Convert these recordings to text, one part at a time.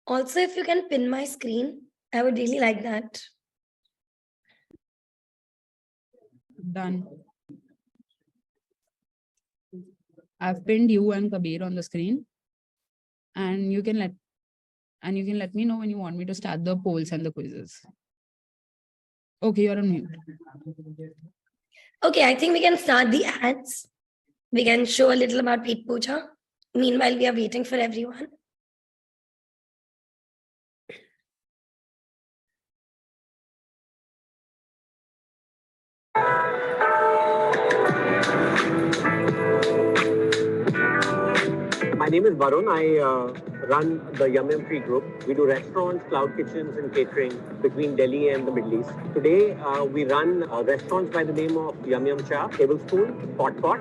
Also, if you can pin my screen, I would really like that. Done. I've pinned you and Kabir on the screen, and you can let me know when you want me to start the polls and the quizzes. Okay, you're on mute. Okay, I think we can start the ads. We can show a little about Petpooja. Meanwhile, we are waiting for everyone. My name is Varun. I run the Yum Yum Free Group. We do restaurants, cloud kitchens, and catering between Delhi and the Middle East. Today, we run restaurants by the name of Yum Yum Cha, Tablespoon, Pot,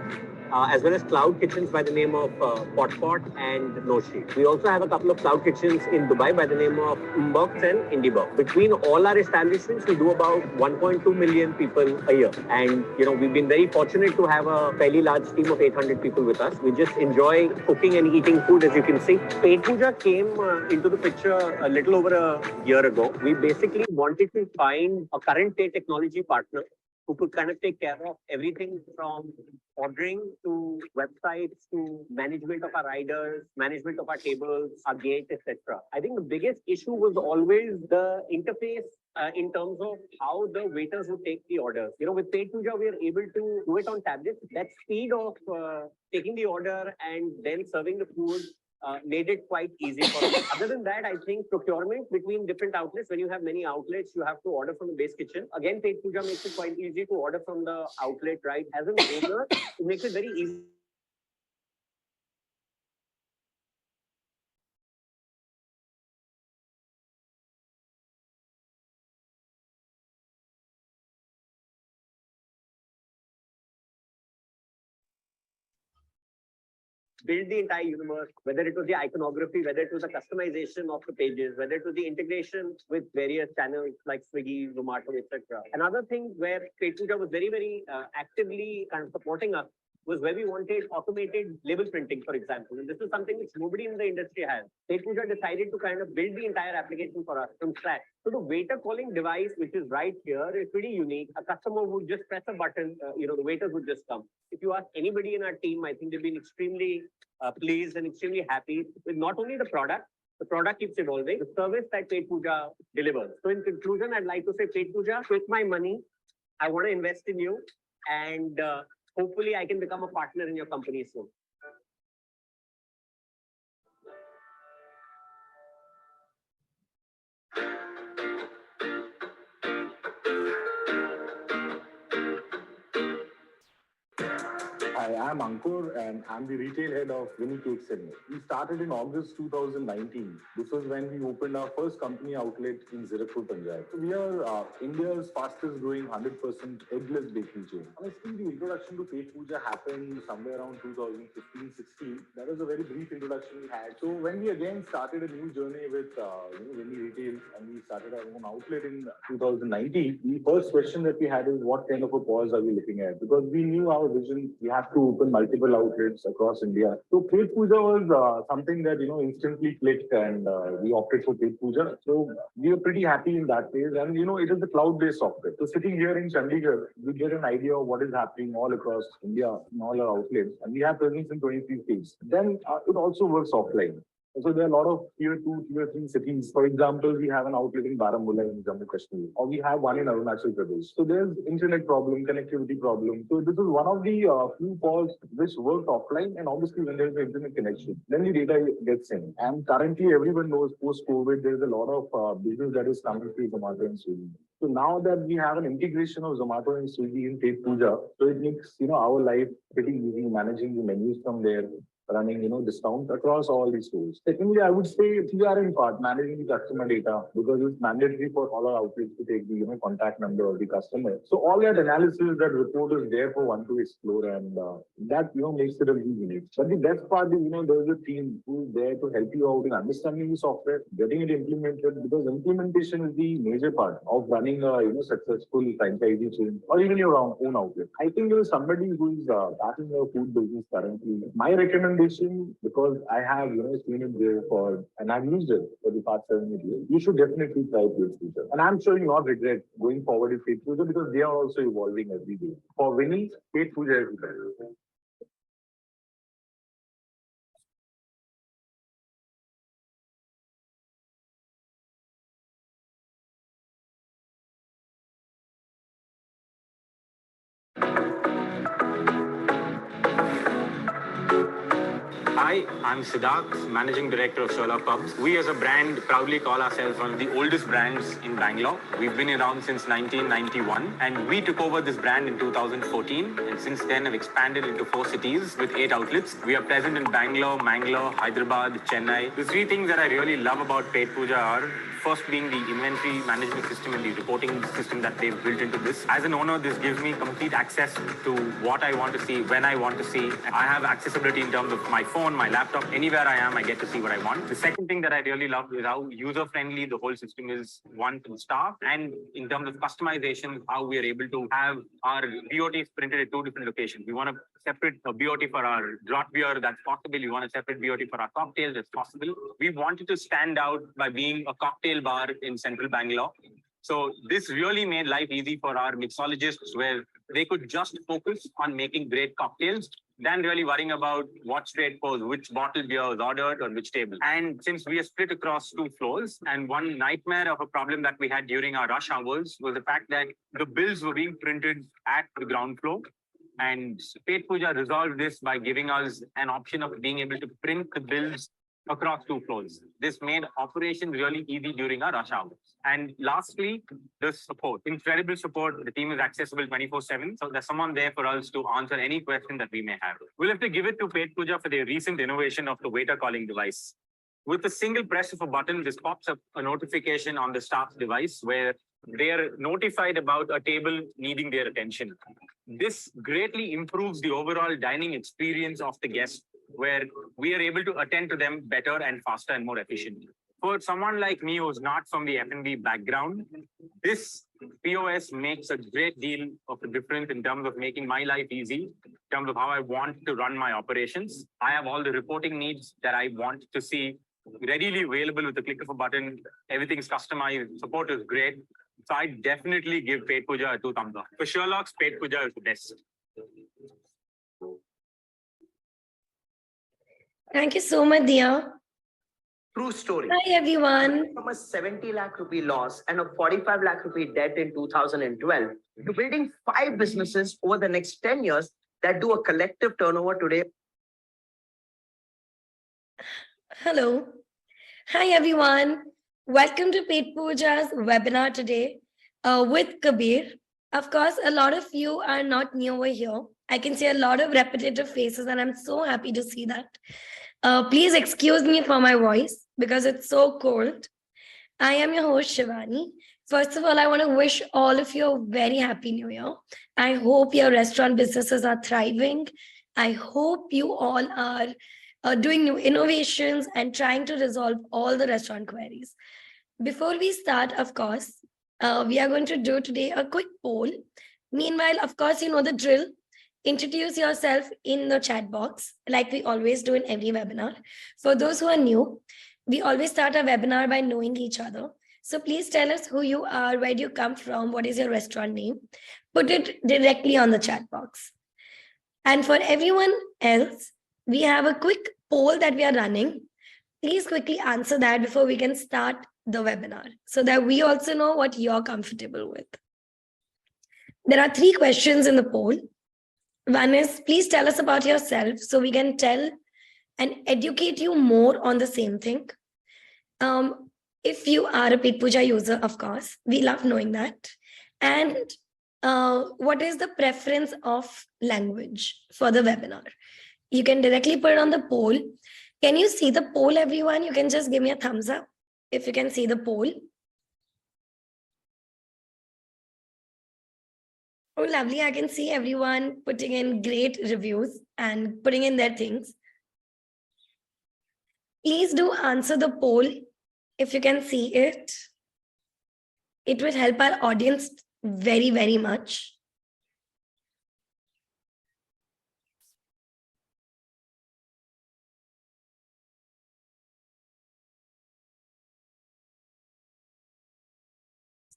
as well as cloud kitchens by the name of Pot and Noshi. We also have a couple of cloud kitchens in Dubai by the name of Umbox and Indiebox. Between all our establishments, we do about 1.2 million people a year. And, we've been very fortunate to have a fairly large team of 800 people with us. We just enjoy cooking and eating food, as you can see. Petpooja came into the picture a little over a year ago. We basically wanted to find a current day technology partner who could kind of take care of everything from ordering to websites to management of our riders, management of our tables, our gate, etc. I think the biggest issue was always the interface in terms of how the waiters would take the orders. With Petpooja, we are able to do it on tablets. That speed of taking the order and then serving the food made it quite easy for us. Other than that, I think procurement between different outlets, when you have many outlets, you have to order from the base kitchen. Again, Petpooja makes it quite easy to order from the outlet, right? As an owner, it makes it very easy. Build the entire universe, whether it was the iconography, whether it was the customization of the pages, whether it was the integration with various channels like Swiggy, Zomato, etc. Another thing where Petpooja was very, very actively kind of supporting us was where we wanted automated label printing, for example. And this is something which nobody in the industry has. Petpooja decided to kind of build the entire application for us from scratch. So the waiter calling device, which is right here, is pretty unique. A customer would just press a button, the waiters would just come. If you ask anybody in our team, I think they've been extremely pleased and extremely happy with not only the product keeps evolving, the service that Petpooja delivers. So in conclusion, I'd like to say, Petpooja, take my money. I want to invest in you, and hopefully I can become a partner in your company soon. Hi, I'm Ankur and I'm the retail head of Winnie Cake Sydney. We started in August 2019. This was when we opened our first company outlet in Zirakpur, Punjab. So we are India's fastest growing 100% eggless bakery chain. Honestly, the introduction to Petpooja happened somewhere around 2015-16. That was a very brief introduction we had. So when we again started a new journey with Winnie Retail and we started our own outlet in 2019, the first question that we had is what kind of a pause are we looking at? Because we knew our vision, we have to open multiple outlets across India. So Petpooja was something that, instantly clicked and we opted for Petpooja. So we were pretty happy in that phase. And, it is a cloud-based software. So sitting here in Chandigarh, we get an idea of what is happening all across India in all our outlets. And we have presence in 23 states. Then it also works offline. So there are a lot of tier 2, tier 3 cities. For example, we have an outlet in Baramulla in Jammu Kashmir, or we have one in Arunachal Pradesh. So there's internet problem, connectivity problem. So this is one of the few calls which work offline, and obviously when there's an internet connection, then the data gets in. And currently everyone knows post-COVID, there's a lot of business that is coming through Zomato and Swiggy. So now that we have an integration of Zomato and Swiggy in Petpooja, so it makes our life pretty easy, managing the menus from there, running, discounts across all these stores. Secondly, I would say PR in part, managing the customer data, because it's mandatory for all our outlets to take the, contact number of the customer. So all that analysis, that report is there for one to explore, and that, makes it a really unique. But the best part is, there's a team who's there to help you out in understanding the software, getting it implemented, because implementation is the major part of running a, successful franchisee chain or even your own outlet. I think there is somebody who is starting a food business currently. My recommendation recommendation, because I have seen it there and I've used it for the past 7 years. You should definitely try Petpooja, and I'm sure you'll not regret going forward with Petpooja because they are also evolving every day. For Winnie, Petpooja is the best. Hi, I'm Siddharth, Managing Director of Sherlock Pubs. We as a brand proudly call ourselves one of the oldest brands in Bangalore. We've been around since 1991 and we took over this brand in 2014 and since then have expanded into 4 cities with 8 outlets. We are present in Bangalore, Mangalore, Hyderabad, Chennai. The 3 things that I really love about Petpooja are first being the inventory management system and the reporting system that they've built into this. As an owner, this gives me complete access to what I want to see, when I want to see. I have accessibility in terms of my phone, my laptop, anywhere I am, I get to see what I want. The second thing that I really love is how user-friendly the whole system is, one, to the staff, and in terms of customization, how we are able to have our BOTs printed at 2 different locations. We want to separate a BOT for our draught beer, that's possible. We want a separate BOT for our cocktails, that's possible. We wanted to stand out by being a cocktail bar in central Bangalore. So this really made life easy for our mixologists where they could just focus on making great cocktails than really worrying about what straight pours, which bottle beer was ordered on which table. And since we are split across 2 floors, and one nightmare of a problem that we had during our rush hours was the fact that the bills were being printed at the ground floor. And Petpooja resolved this by giving us an option of being able to print the bills across 2 floors. This made operations really easy during our rush hours. And lastly, the support. Incredible support. The team is accessible 24/7. So there's someone there for us to answer any question that we may have. We'll have to give it to Petpooja for their recent innovation of the waiter calling device. With a single press of a button, this pops up a notification on the staff's device where they are notified about a table needing their attention. This greatly improves the overall dining experience of the guest, where we are able to attend to them better and faster and more efficiently. For someone like me who's not from the F&B background, this POS makes a great deal of a difference in terms of making my life easy, in terms of how I want to run my operations. I have all the reporting needs that I want to see readily available with the click of a button. Everything's customized. Support is great. So I definitely give Petpooja a 2 thumbs up. For Sherlock's, Petpooja is the best. Thank you so much, Dia. True story. Hi, everyone. From a 70 lakh rupee loss and a 45 lakh rupee debt in 2012 to building 5 businesses over the next 10 years that do a collective turnover today. Hello. Hi, everyone. Welcome to Petpooja's webinar today with Kabir. Of course, a lot of you are not new over here. I can see a lot of repetitive faces and I'm so happy to see that. Please excuse me for my voice because it's so cold. I am your host, Shivani. First of all, I want to wish all of you a very happy new year. I hope your restaurant businesses are thriving. I hope you all are doing new innovations and trying to resolve all the restaurant queries. Before we start, of course, we are going to do today a quick poll. Meanwhile, of course, you know the drill. Introduce yourself in the chat box, like we always do in every webinar. For those who are new, we always start a webinar by knowing each other. So please tell us who you are, where do you come from, what is your restaurant name? Put it directly on the chat box. And for everyone else, we have a quick poll that we are running. Please quickly answer that before we can start the webinar so that we also know what you're comfortable with. There are 3 questions in the poll. One is, please tell us about yourself so we can tell and educate you more on the same thing. If you are a Petpooja user, of course, we love knowing that. And what is the preference of language for the webinar? You can directly put it on the poll. Can you see the poll, everyone? You can just give me a thumbs up if you can see the poll. Oh, lovely. I can see everyone putting in great reviews and putting in their things. Please do answer the poll if you can see it. It will help our audience very, very much.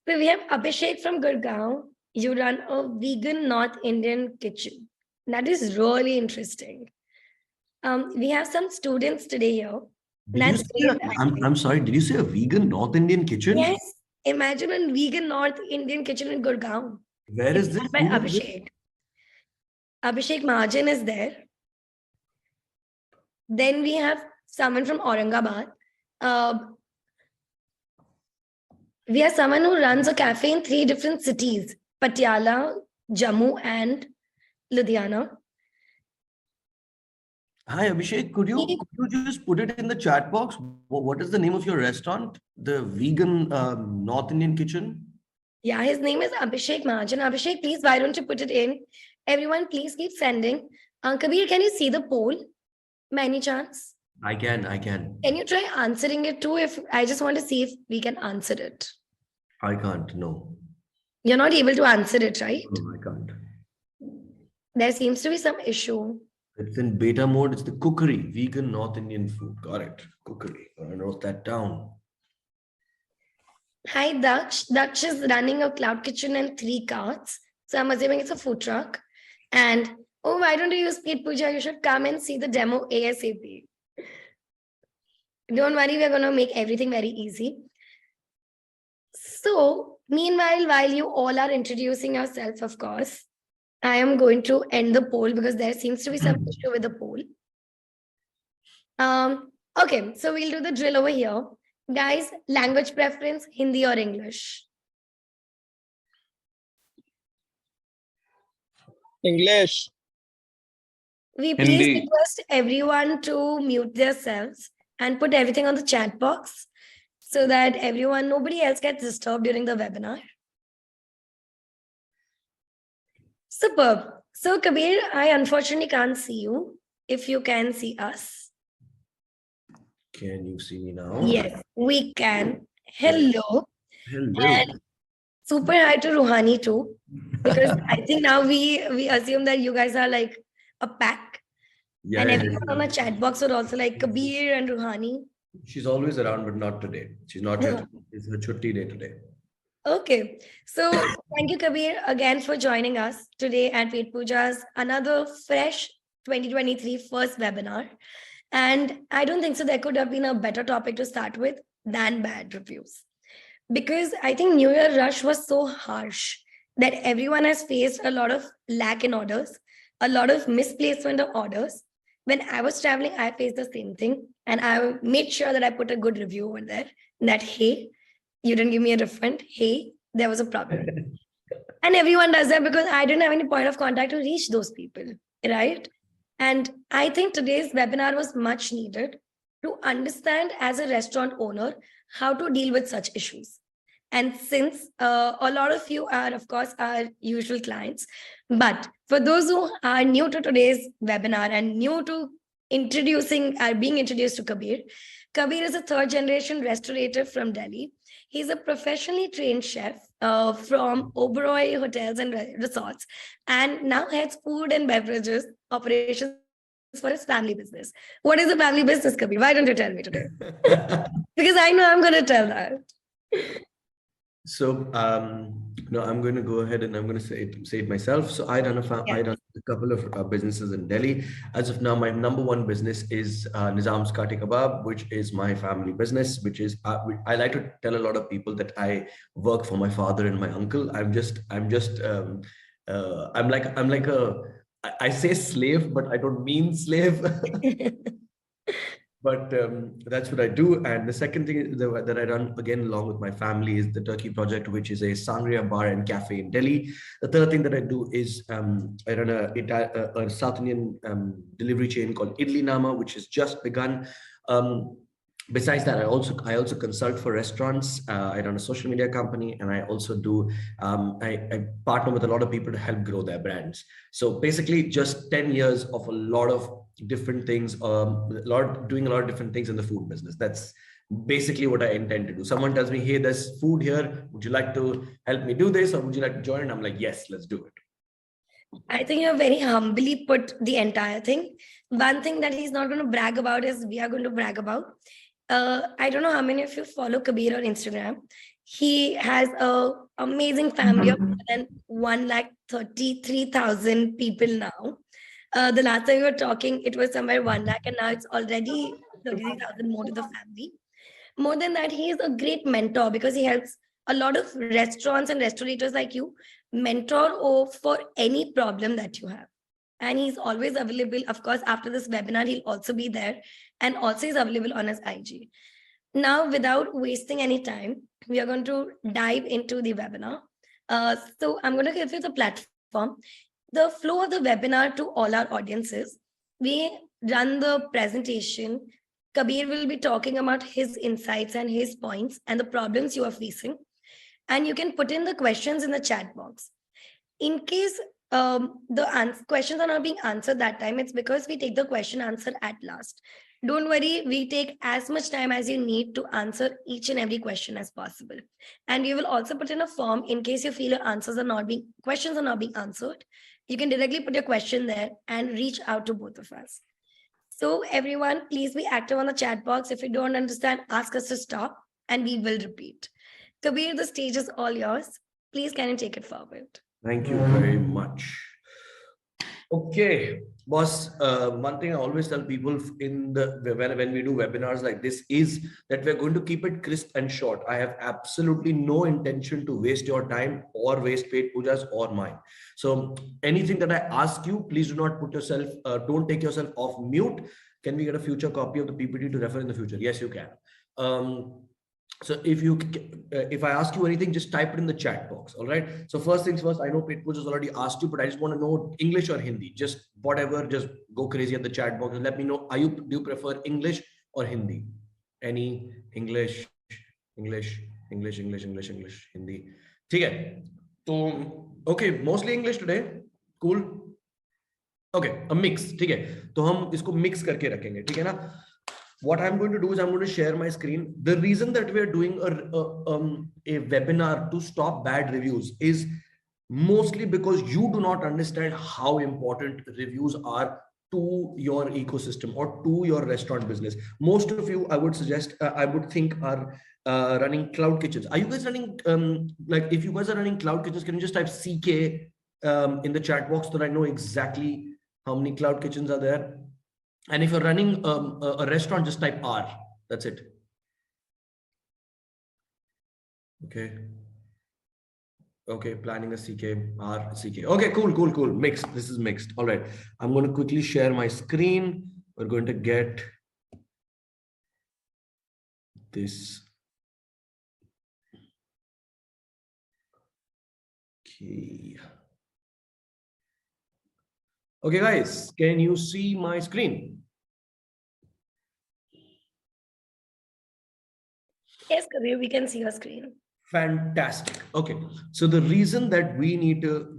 So we have Abhishek from Gurgaon. You run a vegan North Indian kitchen. That is really interesting. We have some students today here. Did you That's say I'm sorry, did you say a vegan North Indian kitchen? Yes. Imagine a vegan North Indian kitchen in Gurgaon. Where is It's this? run by Who is this? Abhishek. Abhishek Mahajan is there. Then we have someone from Aurangabad. We have someone who runs a cafe in 3 different cities: Patiala, Jammu, and Ludhiana. Hi Abhishek, could you just put it in the chat box? What is the name of your restaurant? The vegan North Indian kitchen? Yeah, his name is Abhishek Mahajan. Abhishek, please, why don't you put it in? Everyone, please keep sending. Kabir, can you see the poll? By any chance? I can. Can you try answering it too? If I just want to see if we can answer it. I can't, no. You're not able to answer it, right? No, I can't. There seems to be some issue. It's in beta mode. It's the cookery, vegan North Indian food. Got it. Cookery. I wrote that down. Hi, Daksh. Daksh is running a cloud kitchen and 3 carts. So I'm assuming it's a food truck. And oh, why don't you use Petpooja? You should come and see the demo ASAP. Don't worry, we're going to make everything very easy. So, meanwhile, while you all are introducing yourself, of course, I am going to end the poll because there seems to be some issue with the poll. Okay, so we'll do the drill over here. Guys, language preference, Hindi or English? English. We please request everyone to mute themselves and put everything on the chat box so that nobody else gets disturbed during the webinar. Superb. So Kabir, I unfortunately can't see you. If you can see us. Can you see me now? Yes, we can. Hello. Hello. And super hi to Ruhani too. Because I think now we assume that you guys are like a pack. Yeah, And everyone on the chat box would also like Kabir and Ruhani. she's always around, but not today. She's not here. It's her chutti day today. Okay, so thank you, Kabir, again for joining us today at Petpooja's another fresh 2023 first webinar. And I don't think so there could have been a better topic to start with than bad reviews. Because I think New Year rush was so harsh that everyone has faced a lot of lack in orders, a lot of misplacement of orders. When I was traveling, I faced the same thing. And I made sure that I put a good review over there that, hey, you didn't give me a refund. Hey, there was a problem. And everyone does that because I didn't have any point of contact to reach those people, right? And I think today's webinar was much needed to understand as a restaurant owner how to deal with such issues. And since a lot of you are, of course, our usual clients, but for those who are new to today's webinar and new to being introduced to Kabir, Kabir is a 3rd generation restaurateur from Delhi. He's a professionally trained chef from Oberoi Hotels and Resorts, and now heads food and beverages operations for his family business. What is a family business, Kabir? Why don't you tell me today? Because I know I'm going to tell that. So, no, I'm going to go ahead and I'm going to say it myself. So I run a couple of businesses in Delhi. As of now, my number 1 business is Nizam's Kati Kebab, which is my family business, which is, I like to tell a lot of people that I work for my father and my uncle. I say slave, but I don't mean slave. But that's what I do. And the second thing that I run again along with my family is the Turkey Project, which is a sangria bar and cafe in Delhi. The third thing that I do is I run a South Indian delivery chain called Idli Nama, which has just begun. Besides that, I also consult for restaurants. I run a social media company, and I also do I partner with a lot of people to help grow their brands. So basically, just 10 years of a lot of different things, doing a lot of different things in the food business. That's basically what I intend to do. Someone tells me, hey, there's food here. Would you like to help me do this, or would you like to join? And I'm like, yes, let's do it. I think you have very humbly put the entire thing. One thing that he's not going to brag about is we are going to brag about. I don't know how many of you follow Kabir on Instagram. He has a amazing family of more than 133,000 people now. The last time we were talking, it was somewhere 1 lakh, and now it's already 33,000 more to the family. More than that, he is a great mentor because he helps a lot of restaurants and restaurateurs like you mentor for any problem that you have. And he's always available. Of course, after this webinar, he'll also be there, and also is available on his IG. Now, without wasting any time, we are going to dive into the webinar. So I'm going to give you the platform. The flow of the webinar to all our audiences. We run the presentation. Kabir will be talking about his insights and his points and the problems you are facing. And you can put in the questions in the chat box. In case the questions are not being answered that time, it's because we take the question answer at last. Don't worry, we take as much time as you need to answer each and every question as possible. And we will also put in a form in case you feel your questions are not being answered. You can directly put your question there and reach out to both of us. So everyone, please be active on the chat box. If you don't understand, ask us to stop and we will repeat. Kabir, the stage is all yours. Please, can you take it forward? Thank you very much. Okay, boss. One thing I always tell people in when we do webinars like this is that we're going to keep it crisp and short. I have absolutely no intention to waste your time or waste Petpooja's or mine. So anything that I ask you, please do not put yourself. Don't take yourself off mute. Can we get a future copy of the PPT to refer in the future? Yes, you can. So if I ask you anything, just type it in the chat box. All right. So first things first, I know Petpooja has already asked you, but I just want to know English or Hindi, just whatever, just go crazy at the chat box and let me know. Do you prefer English or Hindi? Any English, Hindi. Okay. So, okay, mostly English today. Cool. Okay, a mix. Okay. So हम इसको mix करके रखेंगे. ठीक है ना? What I'm going to do is I'm going to share my screen. The reason that we are doing a webinar to stop bad reviews is mostly because you do not understand how important reviews are to your ecosystem or to your restaurant business. Most of you, I would suggest, I would think are running cloud kitchens. Are you guys running, like if you guys are running cloud kitchens, can you just type CK in the chat box so that I know exactly how many cloud kitchens are there? And if you're running a restaurant, just type R. That's it. Okay. Okay, planning a CK, R, CK. Okay, cool. Mixed. This is mixed. All right. I'm going to quickly share my screen. We're going to get this. Okay. Okay, guys, can you see my screen? Yes, Kabir, we can see your screen. Fantastic. Okay, so the reason that we need to,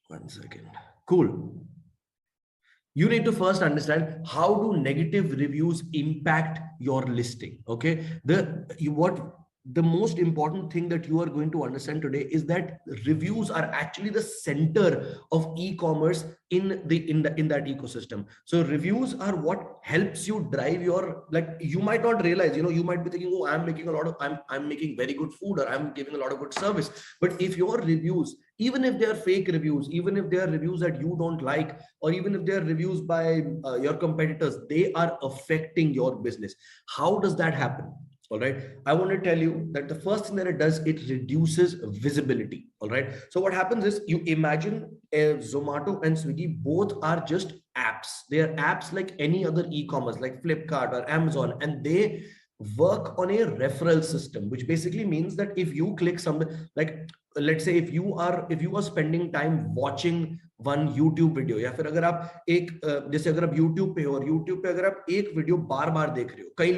one second. Cool. You need to first understand how do negative reviews impact your listing. Okay, the most important thing that you are going to understand today is that reviews are actually the center of e-commerce in that ecosystem. So reviews are what helps you drive your, like, you might not realize, you might be thinking, oh, I'm making very good food, or I'm giving a lot of good service. But if your reviews, even if they are fake reviews, even if they are reviews that you don't like, or even if they are reviews by your competitors, they are affecting your business. How does that happen? All right. I want to tell you that the first thing that it does, it reduces visibility. All right. So what happens is, you imagine Zomato and Swiggy, both are just apps. They are apps like any other e-commerce, like Flipkart or Amazon, and they work on a referral system, which basically means that if you click something, like let's say if you are spending time watching one YouTube video, या फिर अगर आप जैसे अगर आप YouTube पे हो और YouTube पे अगर आप एक वीडियो बार बार देख रहे हो, कई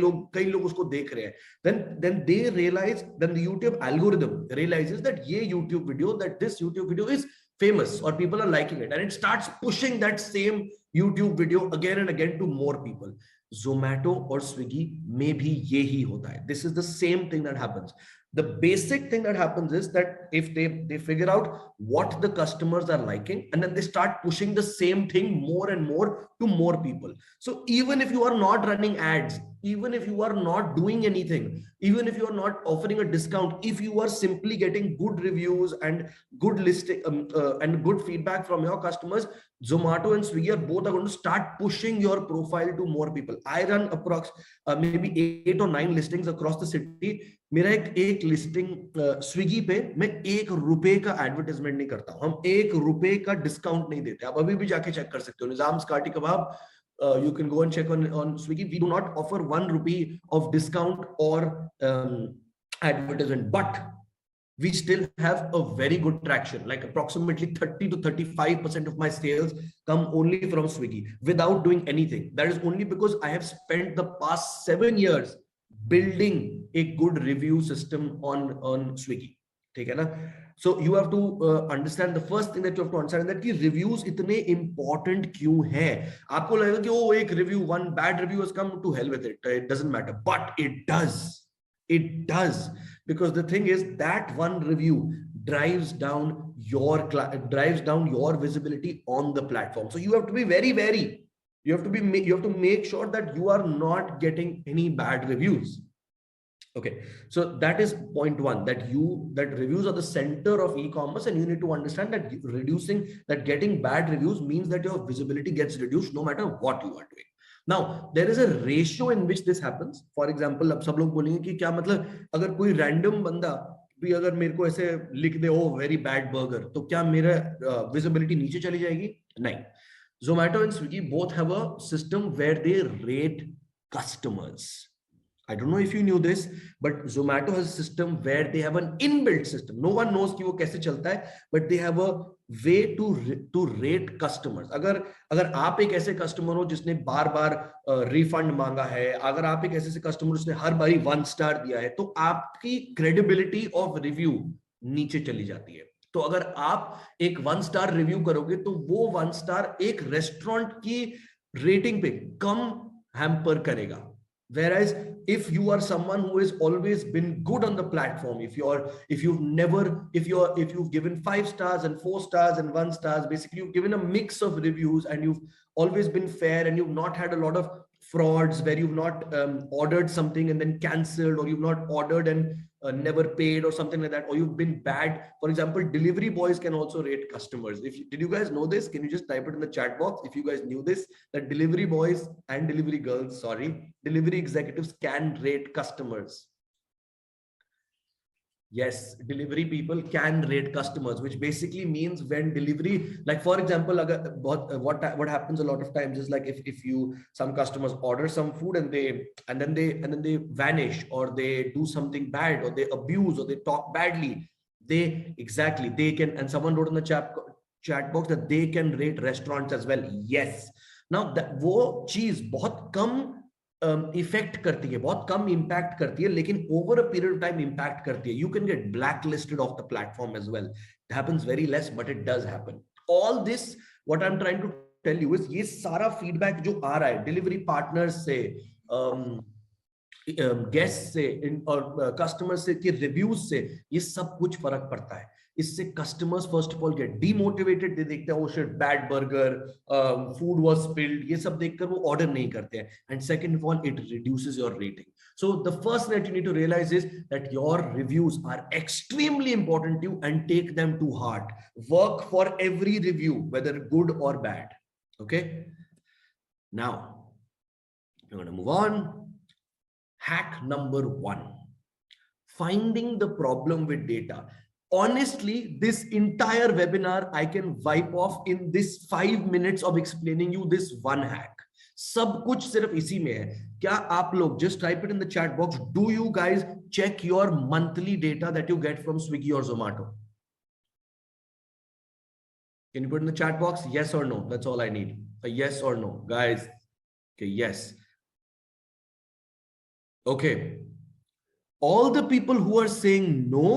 लोग उसको देख रहे हैं, then they realize, then the YouTube algorithm realizes that this YouTube video is famous or people are liking it, and it starts pushing that same YouTube video again and again to more people. Zomato or Swiggy में भी यही होता है. This is the same thing that happens. The basic thing that happens is that if they figure out what the customers are liking, and then they start pushing the same thing more and more to more people. So even if you are not running ads, even if you are not doing anything, even if you are not offering a discount, if you are simply getting good reviews and good listing and good feedback from your customers, Zomato and Swiggy are going to start pushing your profile to more people. I run maybe 8 or 9 listings across the city. मेरा एक listing Swiggy पे मैं ₹1 का advertisement नहीं करता हूं, हम ₹1 का डिस्काउंट नहीं देते. आप अभी भी जाके चेक कर सकते हो, निजाम स्काटी कबाब, you can go and check on Swiggy. We do not offer ₹1 of discount or advertisement, but we still have a very good traction. Like approximately 30 to 35% of my sales come only from Swiggy without doing anything. That is only because I have spent the past 7 years building a good review system on Swiggy. Okay, na? So you have to understand, the first thing that you have to understand that कि reviews इतने important क्यों हैं. आपको लगेगा कि oh, एक review, one bad review has come, to hell with it. It doesn't matter, but it does. It does, because the thing is that one review drives down your visibility on the platform. So you have to be very wary. You have to make sure that you are not getting any bad reviews. Okay, so that is point one, that reviews are the center of e-commerce, and you need to understand that getting bad reviews means that your visibility gets reduced no matter what you are doing. Now, there is a ratio in which this happens. For example, अब सब लोग बोलेंगे कि क्या मतलब अगर कोई random बंदा भी अगर मेरे को ऐसे लिख दे oh very bad burger, तो क्या मेरा visibility नीचे चली जाएगी? नहीं. Zomato and Swiggy both have a system where they rate customers. I don't know if you knew this, but Zomato has a system where they have an inbuilt system. No one knows कि वो कैसे चलता है, but they have a way to rate customers. अगर आप एक ऐसे customer हो जिसने बार-बार रिफंड मांगा है, अगर आप एक ऐसे कस्टमर जिसने हर बारी 1 स्टार दिया है, तो आपकी क्रेडिबिलिटी ऑफ रिव्यू नीचे चली जाती है. तो अगर आप एक 1 स्टार रिव्यू करोगे तो वो 1 स्टार एक रेस्टोरेंट की रेटिंग पे कम हैम्पर करेगा. Whereas if you are someone who has always been good on the platform, if you've given 5 stars and 4 stars and 1 stars, basically you've given a mix of reviews and you've always been fair and you've not had a lot of frauds where you've not ordered something and then cancelled, or you've not ordered and never paid or something like that, or you've been bad. For example, delivery boys can also rate customers. Did you guys know this? Can you just type it in the chat box if you guys knew this, that delivery boys and delivery girls, delivery executives can rate customers. Yes, delivery people can rate customers, which basically means when delivery, like for example, what happens a lot of times is like if some customers order some food and then they vanish, or they do something bad, or they abuse, or they talk badly, they can, and someone wrote in the chat box that they can rate restaurants as well. Yes. Now that वो चीज बहुत कम effect करती है, बहुत कम impact करती है, लेकिन over a period of time impact करती है. You can get blacklisted off the platform as well. It happens very less, but it does happen. All this what I am trying to tell you is, ये सारा feedback जो आ रहा है delivery partners से, guest से और customers से, के रिव्यूज से, ये सब कुछ फर्क पड़ता है. इससे customers first of all get demotivated. They देखते हैं oh shit bad burger, food was spilled, ये सब देखकर वो ऑर्डर नहीं करते हैं. And second of all, it reduces your rating. So the first that you need to realize is that your reviews are extremely important to you, and take them to heart. Work for every review, whether good or bad. Okay, now we're going to move on. Hack number 1, finding the problem with data. Honestly, this entire webinar I can wipe off in this 5 minutes of explaining you this one hack. सब कुछ सिर्फ इसी में है. क्या आप लोग, just type it in the chat box, do you guys check your monthly data that you get from Swiggy or Zomato? Can you put in the chat box yes or no? That's all I need. A yes or no, guys. Okay, yes. Okay, all the people who are saying no,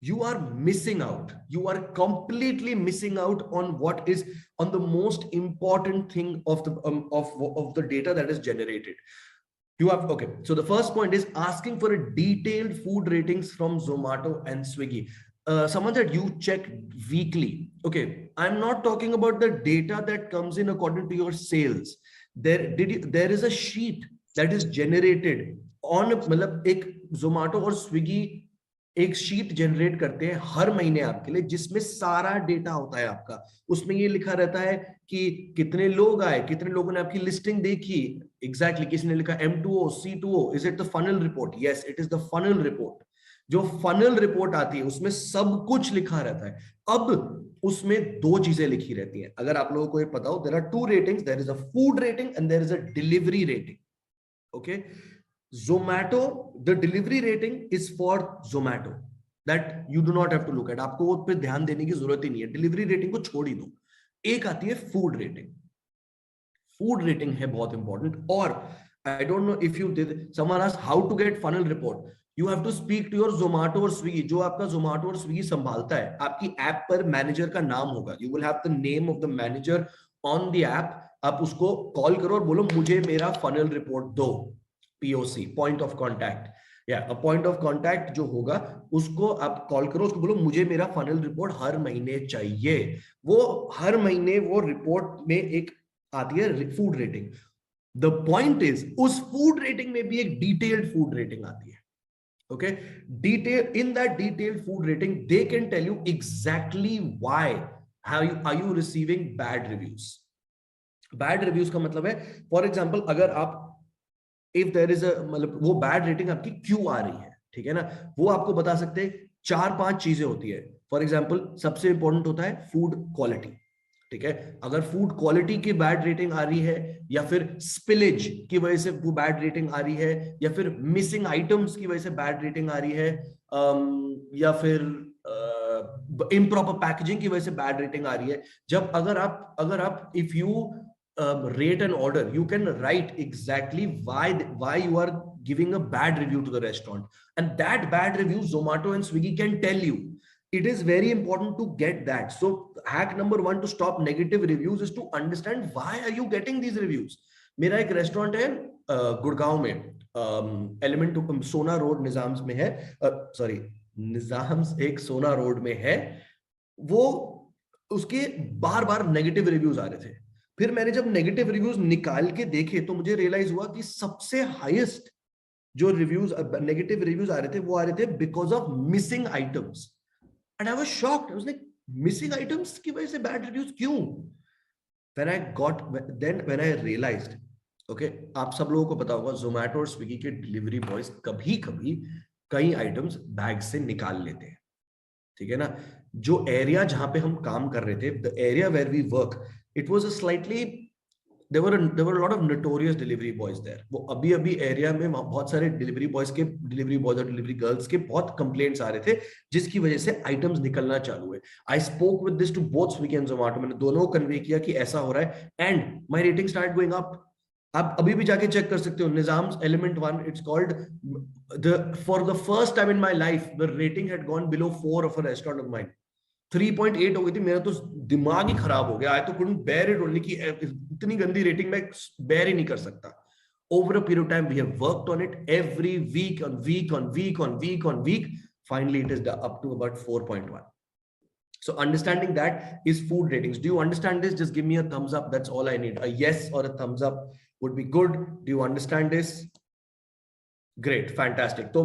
you are missing out. You are completely missing out on what is on the most important thing of the data that is generated. You have, okay, so the first point is asking for a detailed food ratings from Zomato and Swiggy. Someone said you check weekly. Okay, I'm not talking about the data that comes in according to your sales. There is a sheet that is generated on, मतलब एक Zomato और Swiggy एक sheet generate करते हैं हर महीने आपके लिए, जिसमें सारा डेटा होता है आपका। उसमें ये लिखा रहता है कि कितने लोग आए, कितने लोगों ने आपकी लिस्टिंग देखी, एग्जैक्टली किसी ने लिखा M2O, C2O, is it the funnel report? Yes, it is the funnel report. जो फनल रिपोर्ट आती है उसमें सब कुछ लिखा रहता है। अब उसमें दो चीजें लिखी रहती हैं, अगर आप लोगों को ये पता हो, there are two ratings, there is a food rating and there is a delivery rating. Okay, Zomato, the delivery rating is for Zomato, that you do not have to look at, आपको उस पे ध्यान देने की जरूरत ही नहीं है, delivery rating को छोड़ ही दो। एक आती है फूड रेटिंग। फूड रेटिंग है बहुत इंपॉर्टेंट। और I don't know if you did, someone asked how to get funnel report, you have to speak to your Zomato और Swiggy। जो आपका Zomato और Swiggy संभालता है, आपकी ऐप पर मैनेजर का नाम होगा, you will have the name of the manager on the app. आप उसको कॉल करो और बोलो मुझे मेरा फनल रिपोर्ट दो, POC, पॉइंट ऑफ कॉन्टैक्ट, या पॉइंट ऑफ कॉन्टैक्ट जो होगा उसको आप कॉल करो, उसको बोलो मुझे मेरा फनल रिपोर्ट हर महीने चाहिए। वो हर महीने वो रिपोर्ट में एक आती है food rating. The point is उस फूड रेटिंग में भी एक डिटेल्ड फूड रेटिंग आती है। Okay, detail, in that detailed food rating they can tell you exactly why are you receiving bad reviews. Bad reviews का मतलब है, फॉर एग्जांपल, अगर आप इफ देयर इज अ, मतलब वो बैड रेटिंग आपकी क्यों आ रही है, ठीक है ना, वो आपको बता सकते हैं। 4-5 चीजें होती है। फॉर एग्जांपल, सबसे इंपॉर्टेंट होता है फूड क्वालिटी, ठीक है। अगर फूड क्वालिटी की बैड रेटिंग आ रही है, या फिर स्पिलेज की वजह से वो बैड रेटिंग आ रही है, या फिर मिसिंग आइटम्स की वजह से बैड रेटिंग आ रही है, या फिर इम्प्रॉपर पैकेजिंग की वजह से बैड रेटिंग आ रही है, जब अगर आप if you rate an order, you can write exactly why you are giving a bad review to the restaurant, and that bad review Zomato and Swiggy can tell you. It is very important to get that. So hack number 1 to stop negative reviews is to understand why are you getting these reviews. मेरा एक restaurant है गुड़गांव में, element सोना road Nizams में है, sorry Nizams एक सोना road में है। वो उसके बार बार नेगेटिव रिव्यूज आ रहे थे। फिर मैंने जब नेगेटिव रिव्यूज निकाल के देखे तो मुझे रियलाइज हुआ कि सबसे हाईएस्ट जो रिव्यूज, नेगेटिव रिव्यूज आ रहे थे, वो आ रहे थे because of missing items. And I was shocked. I was like, missing items की वजह से बैड रिव्यूज क्यों? when I realized, okay, आप सब लोगों को पता होगा Zomato और Swiggy के डिलीवरी बॉयज कभी कभी कई आइटम्स बैग से निकाल लेते हैं, ठीक है ना। जो एरिया जहां पे हम काम कर रहे थे, the area where we work, it was a slightly, there were a lot of notorious delivery boys there. वो अभी एरिया में बहुत सारे डिलीवरी बॉयज और डिलीवरी गर्ल्स के बहुत कंप्लेंट्स आ रहे थे, जिसकी वजह से आइटम्स निकलना चालू हुए। I spoke with this to both Swiggy and Zomato, मैंने दोनों को कन्वे किया कि ऐसा हो रहा है, and my rating start going up. आप अभी भी जाके चेक कर सकते हो, Nizams element 1, it's called for the first time in my life the rating had gone below 4 of a restaurant of mine. 3.8 हो गई थी। मेरा तो दिमाग ही खराब हो गया। आई तो कुडंट बेयर इट ओनली, कि इतनी गंदी रेटिंग मैं बेयर ही नहीं कर सकता। Over a period of time we have worked on it every week on week. Finally it is up to about 4.1. So understanding that is food ratings. Do you understand this? Just give me a thumbs up. That's all I need. A yes or a thumbs up would be good. Do you understand this? Great, fantastic. So,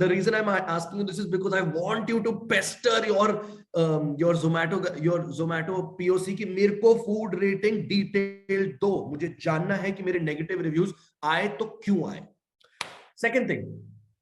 the reason I'm asking you this is because I want you to pester your Zomato POC कि मेरे को food rating detail दो। मुझे जानना है कि मेरे negative reviews आए तो क्यों आए। Second thing,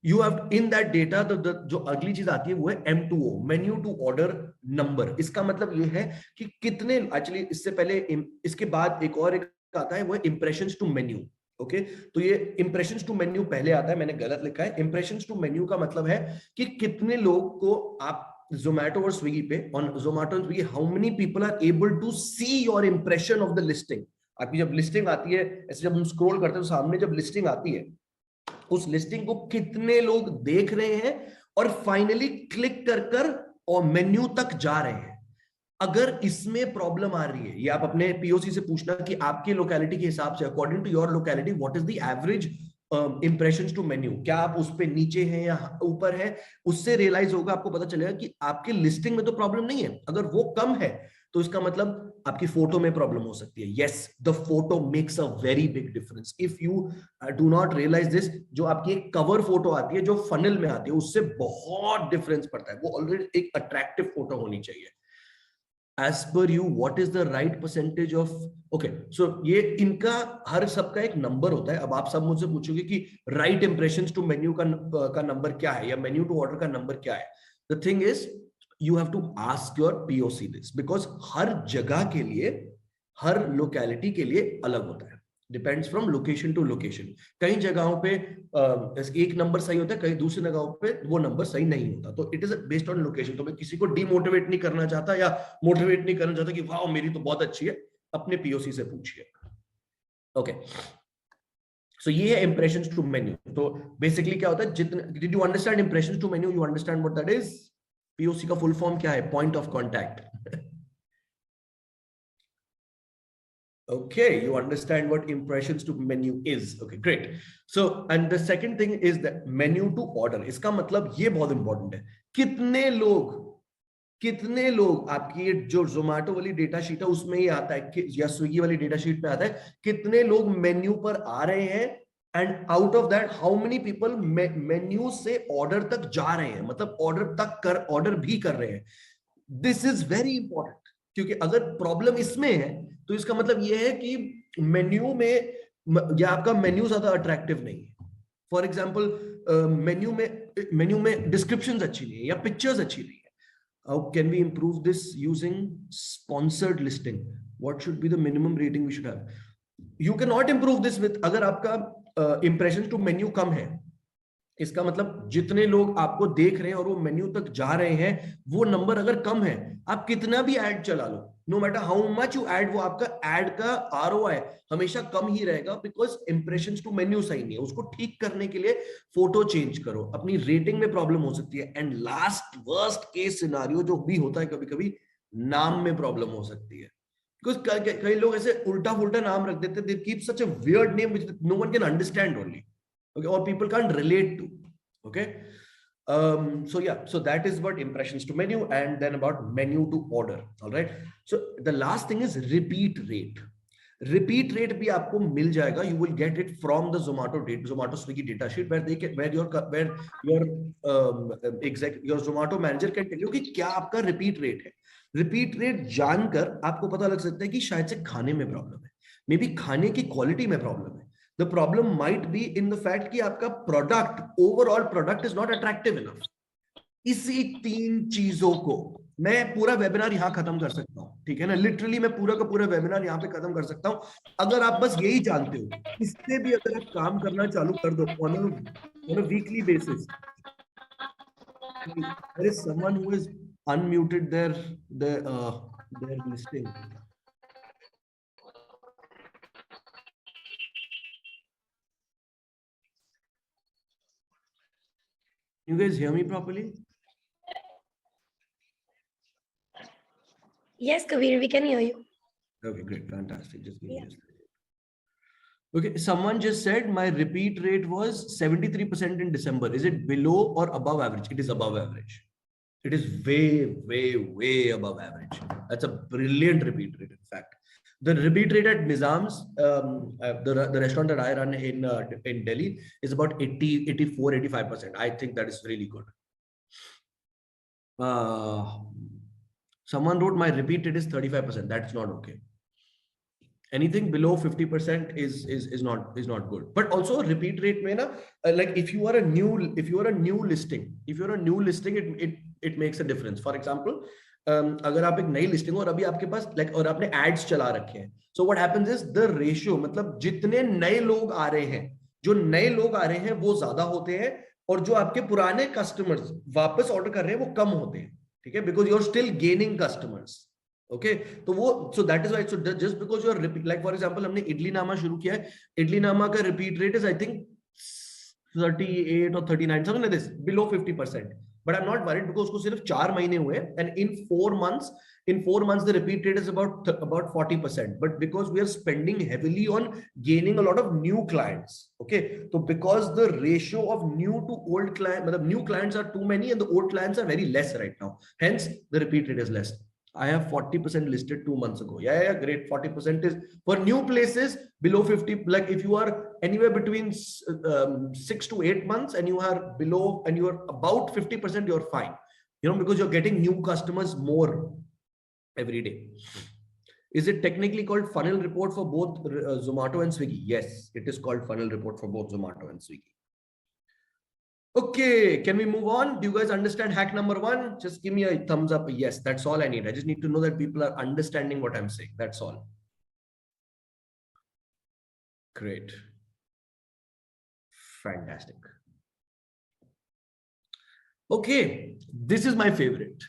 you have in that data जो अगली चीज आती है वो है M2O, menu to order number। इसका मतलब ये है कि कितने, एक्चुअली इससे पहले, इसके बाद एक आता है वो है impressions to menu। ओके, तो ये इंप्रेशंस टू मेन्यू पहले आता है, मैंने गलत लिखा है। इंप्रेशंस टू मेन्यू का मतलब है कि कितने लोग को आप Zomato और Swiggy पे, ऑन Zomato और Swiggy, how many people are able to see your impression of the listing. आपकी जब लिस्टिंग आती है, ऐसे जब हम स्क्रॉल करते हैं तो सामने जब लिस्टिंग आती है, उस लिस्टिंग को कितने लोग देख रहे हैं और फाइनली क्लिक कर और मेन्यू तक जा रहे हैं। अगर इसमें प्रॉब्लम आ रही है, ये आप अपने पीओसी से पूछना कि आपके लोकेलिटी के हिसाब से, according to your locality, what is the average impressions to menu, क्या आप उस पे नीचे हैं या ऊपर है। उससे रियलाइज होगा, आपको पता चलेगा कि आपके लिस्टिंग में तो प्रॉब्लम नहीं है। अगर वो कम है तो इसका मतलब आपकी फोटो में प्रॉब्लम हो सकती है. Yes, the photo makes a very big difference. If you do not realise this, जो आपकी एक कवर फोटो आती है जो फनल में आती है, उससे बहुत डिफरेंस पड़ता है. वो ऑलरेडी एक अट्रैक्टिव फोटो होनी चाहिए. As per you, what is the right percentage of, okay, so ये इनका हर सबका एक नंबर होता है. अब आप सब मुझसे पूछोगे कि राइट इंप्रेशंस टू मेन्यू का नंबर क्या है, या मेन्यू टू ऑर्डर का नंबर क्या है. The thing is, you have to ask your POC this, because हर जगह के लिए, हर लोकेलिटी के लिए अलग होता है. Depends from location to location. कई जगहों पे एक नंबर सही होता है, कई दूसरी जगहों पे वो नंबर सही नहीं होता. तो it is based on location. तो मैं किसी को डिमोटिवेट नहीं करना चाहता या मोटिवेट नहीं करना चाहता कि वाह मेरी तो बहुत अच्छी है. अपने POC से पूछिए. ओके, सो ये है इंप्रेशंस टू मेन्यू. तो बेसिकली क्या होता है, जितने, did you understand impressions to menu? You understand what that is? POC का फुल फॉर्म क्या है? Point of contact. Okay, you understand what impressions to menu is. Okay, great. So, and the second thing is that menu to order. इसका मतलब ये बहुत important है. कितने लोग आपकी ये जो जोमेटो वाली डेटा शीट है उसमें ही आता है, या स्विगी वाली डेटा शीट पे आता है, कितने लोग मेन्यू पर आ रहे हैं, and out of that how many people menu से ऑर्डर तक जा रहे हैं, मतलब ऑर्डर भी कर रहे हैं. दिस इज वेरी इंपॉर्टेंट, क्योंकि अगर प्रॉब्लम इसमें है तो इसका मतलब यह है कि मेन्यू में, या आपका मेन्यू ज्यादा अट्रैक्टिव नहीं है. फॉर एग्जांपल, मेन्यू में डिस्क्रिप्शंस अच्छी नहीं है या पिक्चर्स अच्छी नहीं है. How can we improve this? Using sponsored listing. What should be the minimum rating we should have? You can not improve this with, अगर आपका इंप्रेशन टू मेन्यू कम है, इसका मतलब जितने लोग आपको देख रहे हैं और वो मेन्यू तक जा रहे हैं, वो नंबर अगर कम है, आप कितना भी ऐड चला लो, no matter how much you ad, वो आपका ऐड का ROI हमेशा कम ही रहेगा, बिकॉज इंप्रेशंस टू मेन्यू सही नहीं है. उसको ठीक करने के लिए फोटो चेंज करो, अपनी रेटिंग में प्रॉब्लम हो सकती है. And last worst case scenario जो भी होता है, कभी कभी नाम में प्रॉब्लम हो सकती है. बिकॉज कई लोग ऐसे उल्टा फुल्टा नाम रख देते, they keep such a weird name which no one can understand only. Okay, or people can't relate to. Okay, so yeah, so that is what impressions to menu, and then about menu to order. All right, so the last thing is repeat rate. Repeat rate भी आपको मिल जाएगा. You will get it from the Zomato Swiggy data sheet, where your Zomato manager can tell you कि क्या आपका repeat rate है. Repeat rate जानकर आपको पता लग सकता है कि शायद से खाने में प्रॉब्लम है, मे बी खाने की क्वालिटी में प्रॉब्लम है. The problem might be in the fact कि आपका overall product is not attractive enough. इसी 3 चीजों को मैं पूरा वेबिनार यहां खत्म कर सकता हूं, ठीक है ना? लिटरली मैं पूरा का पूरा वेबिनार यहां पे खत्म कर सकता हूं, अगर आप बस यही जानते हो. इससे भी अगर आप काम करना चालू कर दो on a weekly basis. There is someone who is unmuted their listing. You guys hear me properly? Yes, Kabir, we can hear you. Okay, great, fantastic. Just give me a second. Okay, someone just said my repeat rate was 73% in December. Is it below or above average? It is above average. It is way above average. That's a brilliant repeat rate, in fact. The repeat rate at Nizam's, the restaurant that I run in Delhi, is about 84-85%. I think that is really good. Someone wrote my repeat rate is 35%. That's not okay. Anything below 50% is not good. But also repeat rate mein na, like if you are a new listing, it makes a difference. For example, अगर आप एक नई listing हो और अभी आपके पास और आपने एड्स चला रखे हैं, so what happens is the ratio, मतलब जितने नए लोग आ रहे हैं, वो ज्यादा होते हैं, और जो आपके पुराने कस्टमर्स वापस ऑर्डर कर रहे हैं वो कम होते हैं. ठीक है, because you are still gaining customers. Okay, तो वो, so that is why, so just because you are repeat, like for example हमने इडली नामा शुरू किया है, इडली नामा का repeat rate is I think 38 or 39, something like this, below 50%. But I'm not worried because उसको सिर्फ 4 महीने हुए, and in 4 months the repeat rate is about 40%. But because we are spending heavily on gaining a lot of new clients, okay, so because the ratio of new to old client, मतलब new clients are too many and the old clients are very less right now, hence the repeat rate is less. I have 40% listed 2 months ago. Yeah, great. 40% is for new places below 50. Like if you are anywhere between 6 to 8 months and you are below and you are about 50%, you're fine. You know, because you're getting new customers more every day. Is it technically called funnel report for both Zomato and Swiggy? Yes, it is called funnel report for both Zomato and Swiggy. Okay, can we move on? Do you guys understand hack number 1? Just give me a thumbs up. Yes, that's all I need. I just need to know that people are understanding what I'm saying. That's all. Great. Fantastic. Okay, this is my favorite.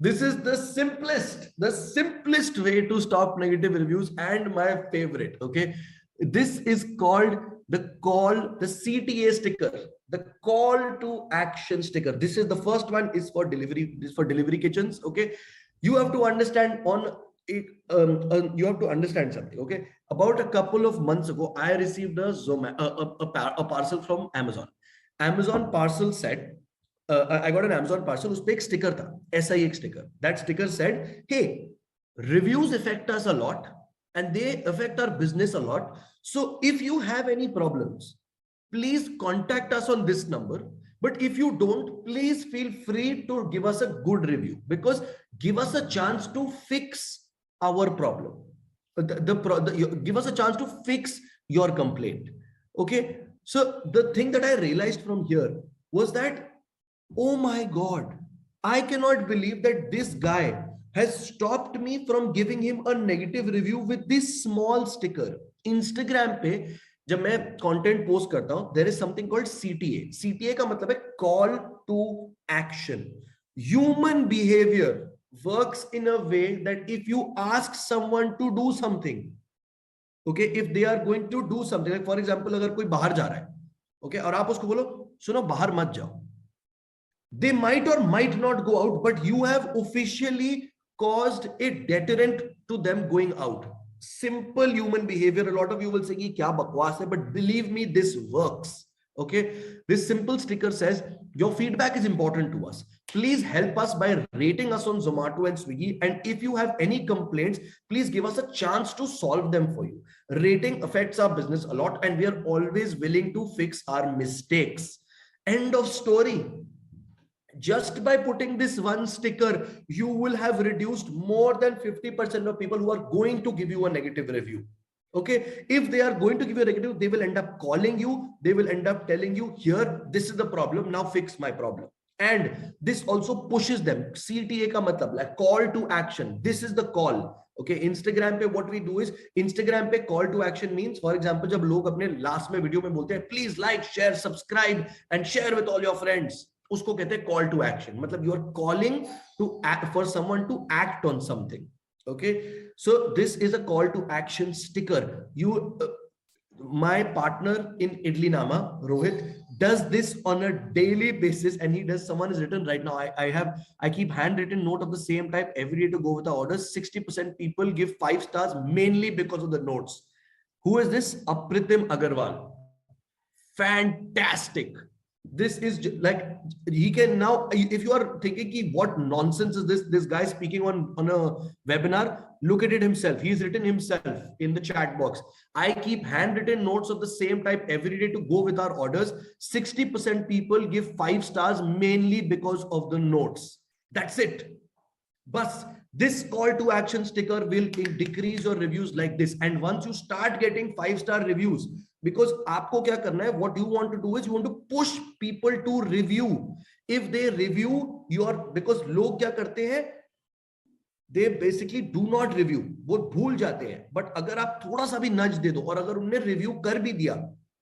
This is the simplest way to stop negative reviews and my favorite. Okay, this is called the CTA sticker, the call to action sticker. This is the first one is for delivery. This is for delivery kitchens. Okay, you have to understand on it. You have to understand something. Okay, about a couple of months ago, I received a parcel from Amazon. Amazon parcel said. I got an Amazon parcel उसपे एक sticker था, SI sticker. That sticker said, hey, reviews affect us a lot and they affect our business a lot. So if you have any problems, please contact us on this number. But if you don't, please feel free to give us a good review because give us a chance to fix our problem. Give us a chance to fix your complaint. Okay. So the thing that I realized from here was that, oh my God, I cannot believe that this guy has stopped me from giving him a negative review with this small sticker. Instagram पे जब मैं content post करता हूँ, there is something called CTA. CTA का मतलब है call to action. Human behavior works in a way that if you ask someone to do something, okay, if they are going to do something, like for example, अगर कोई बाहर जा रहा है, okay, और आप उसको बोलो, सुनो बाहर मत जाओ. They might or might not go out, but you have officially caused a deterrent to them going out. Simple human behavior. A lot of you will say, "Ki kya bakwas hai," but believe me, this works. Okay. This simple sticker says, your feedback is important to us. Please help us by rating us on Zomato and Swiggy. And if you have any complaints, please give us a chance to solve them for you. Rating affects our business a lot, and we are always willing to fix our mistakes. End of story. Just by putting this one sticker, you will have reduced more than 50% of people who are going to give you a negative review. Okay, if they are going to give you a negative, they will end up calling you. They will end up telling you, here, this is the problem. Now fix my problem. And this also pushes them. CTA ka matlab, like call to action. This is the call. Okay, Instagram pe what we do is, Instagram pe call to action means, for example, jab log apne last mein video mein bolte hain, please like, share, subscribe, and share with all your friends. उसको कहते हैं call to action. मतलब you are calling to act for someone to act on something. Okay, so this is a call to action sticker. My partner in Idli Nama, Rohit, does this on a daily basis, and he does. Someone is written right now. I keep handwritten note of the same type every day to go with the orders. 60% people give 5 stars mainly because of the notes. Who is this? Apritim Agarwal. Fantastic. This is like, he can now, if you are thinking what nonsense is this guy speaking on a webinar, look at it himself. He's written himself in the chat box. I keep handwritten notes of the same type every day to go with our orders. 60% people give 5 stars mainly because of the notes. That's it. But this call to action sticker will decrease your reviews like this. And once you start getting 5-star reviews, because aapko kya karna hai, what you want to do is you want to push people to review. If they review because log kya karte hain, they basically do not review. वो भूल जाते हैं. But अगर आप थोड़ा सा भी nudge दे दो और अगर उन्हें review कर भी दिया,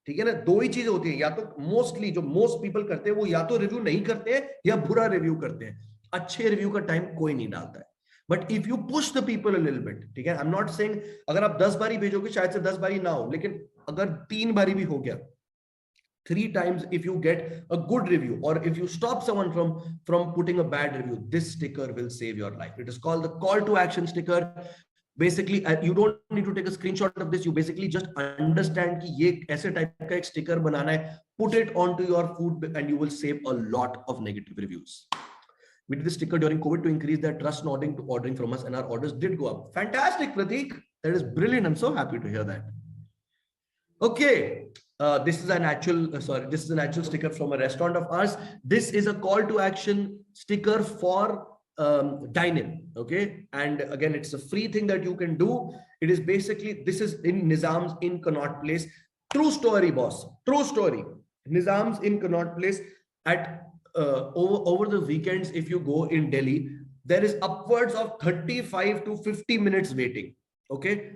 ठीक है ना, 2 ही चीजें होती हैं. या तो mostly जो most people करते हैं वो या तो review नहीं करते हैं या बुरा review करते हैं. अच्छे review का time कोई नहीं डालता है. But if you push the people a little bit, ठीक है, I'm not saying अगर आप 10 बारी भेजोगे शायद से 10 बारी ना हो, लेकिन अगर 3 बारी भी हो गया, 3 times, if you get a good review or if you stop someone from putting a bad review, this sticker will save your life. It is called the call to action sticker. Basically, you don't need to take a screenshot of this. You basically just understand कि ये ऐसे type का एक sticker बनाना है, put it onto your food and you will save a lot of negative reviews. We did the sticker during COVID to increase their trust in ordering from us, and our orders did go up. Fantastic, Prateek. That is brilliant. I'm so happy to hear that. Okay. This is an actual, this is an actual sticker from a restaurant of ours. This is a call to action sticker for dine-in. Okay. And again, it's a free thing that you can do. It is basically, this is in Nizam's in Connaught Place. True story, boss. True story. Nizam's in Connaught Place. At over the weekends, if you go in Delhi, there is upwards of 35 to 50 minutes waiting. Okay.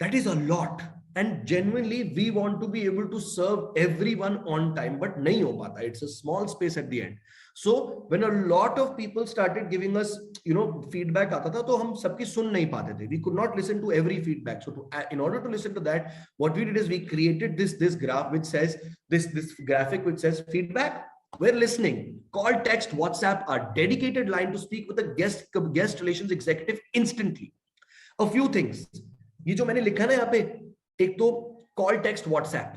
That is a lot. And genuinely, we want to be able to serve everyone on time, but nahi ho pata. It's a small space at the end. So when a lot of people started giving us, feedback, aata tha, to hum sabki sun nahi pate the. We could not listen to every feedback. So in order to listen to that, what we did is we created this graph which says this graphic which says feedback. We're listening. Call, text, WhatsApp, our dedicated line to speak with a guest relations executive instantly. A few things. ये जो मैंने लिखा ना यहाँ पे, एक तो call text WhatsApp,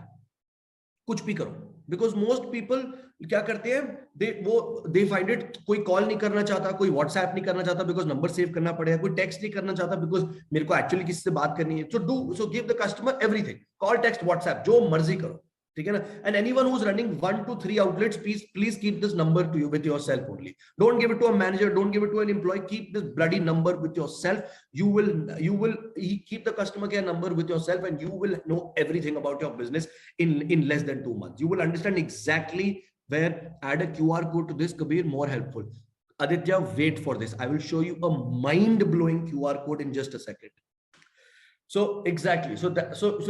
कुछ भी करो, बिकॉज मोस्ट पीपल क्या करते हैं, दे फाइंड इट, कोई कॉल नहीं करना चाहता, कोई व्हाट्सएप नहीं करना चाहता बिकॉज नंबर सेव करना पड़ेगा, कोई टेक्स्ट नहीं करना चाहता बिकॉज मेरे को एक्चुअली किसी से बात करनी है. So give the customer everything, call, text, WhatsApp, जो मर्जी करो, ठीक है ना. And anyone who is running 1 to 3 outlets, please keep this number to you with yourself only. Don't give it to a manager, don't give it to an employee. Keep this bloody number with yourself. You will keep the customer care number with yourself, and you will know everything about your business in less than 2 months. You will understand exactly where. Add a QR code to this, Kabir, more helpful. Aditya, wait for this. I will show you a mind-blowing QR code in just a second. So exactly. So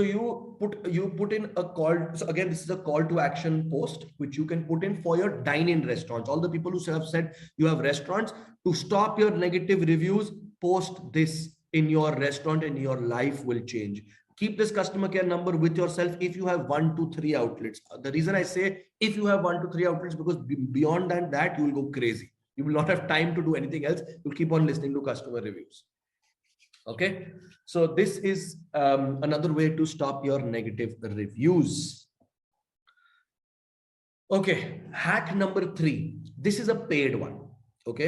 you put in a call. So again, this is a call to action post which you can put in for your dine-in restaurants. All the people who have said you have restaurants, to stop your negative reviews, post this in your restaurant and your life will change. Keep this customer care number with yourself if you have 1 to 3 outlets. The reason I say if you have 1 to 3 outlets, because beyond that you will go crazy. You will not have time to do anything else. You'll keep on listening to customer reviews. Okay, so this is another way to stop your negative reviews. Okay, hack number 3. This is a paid one. Okay,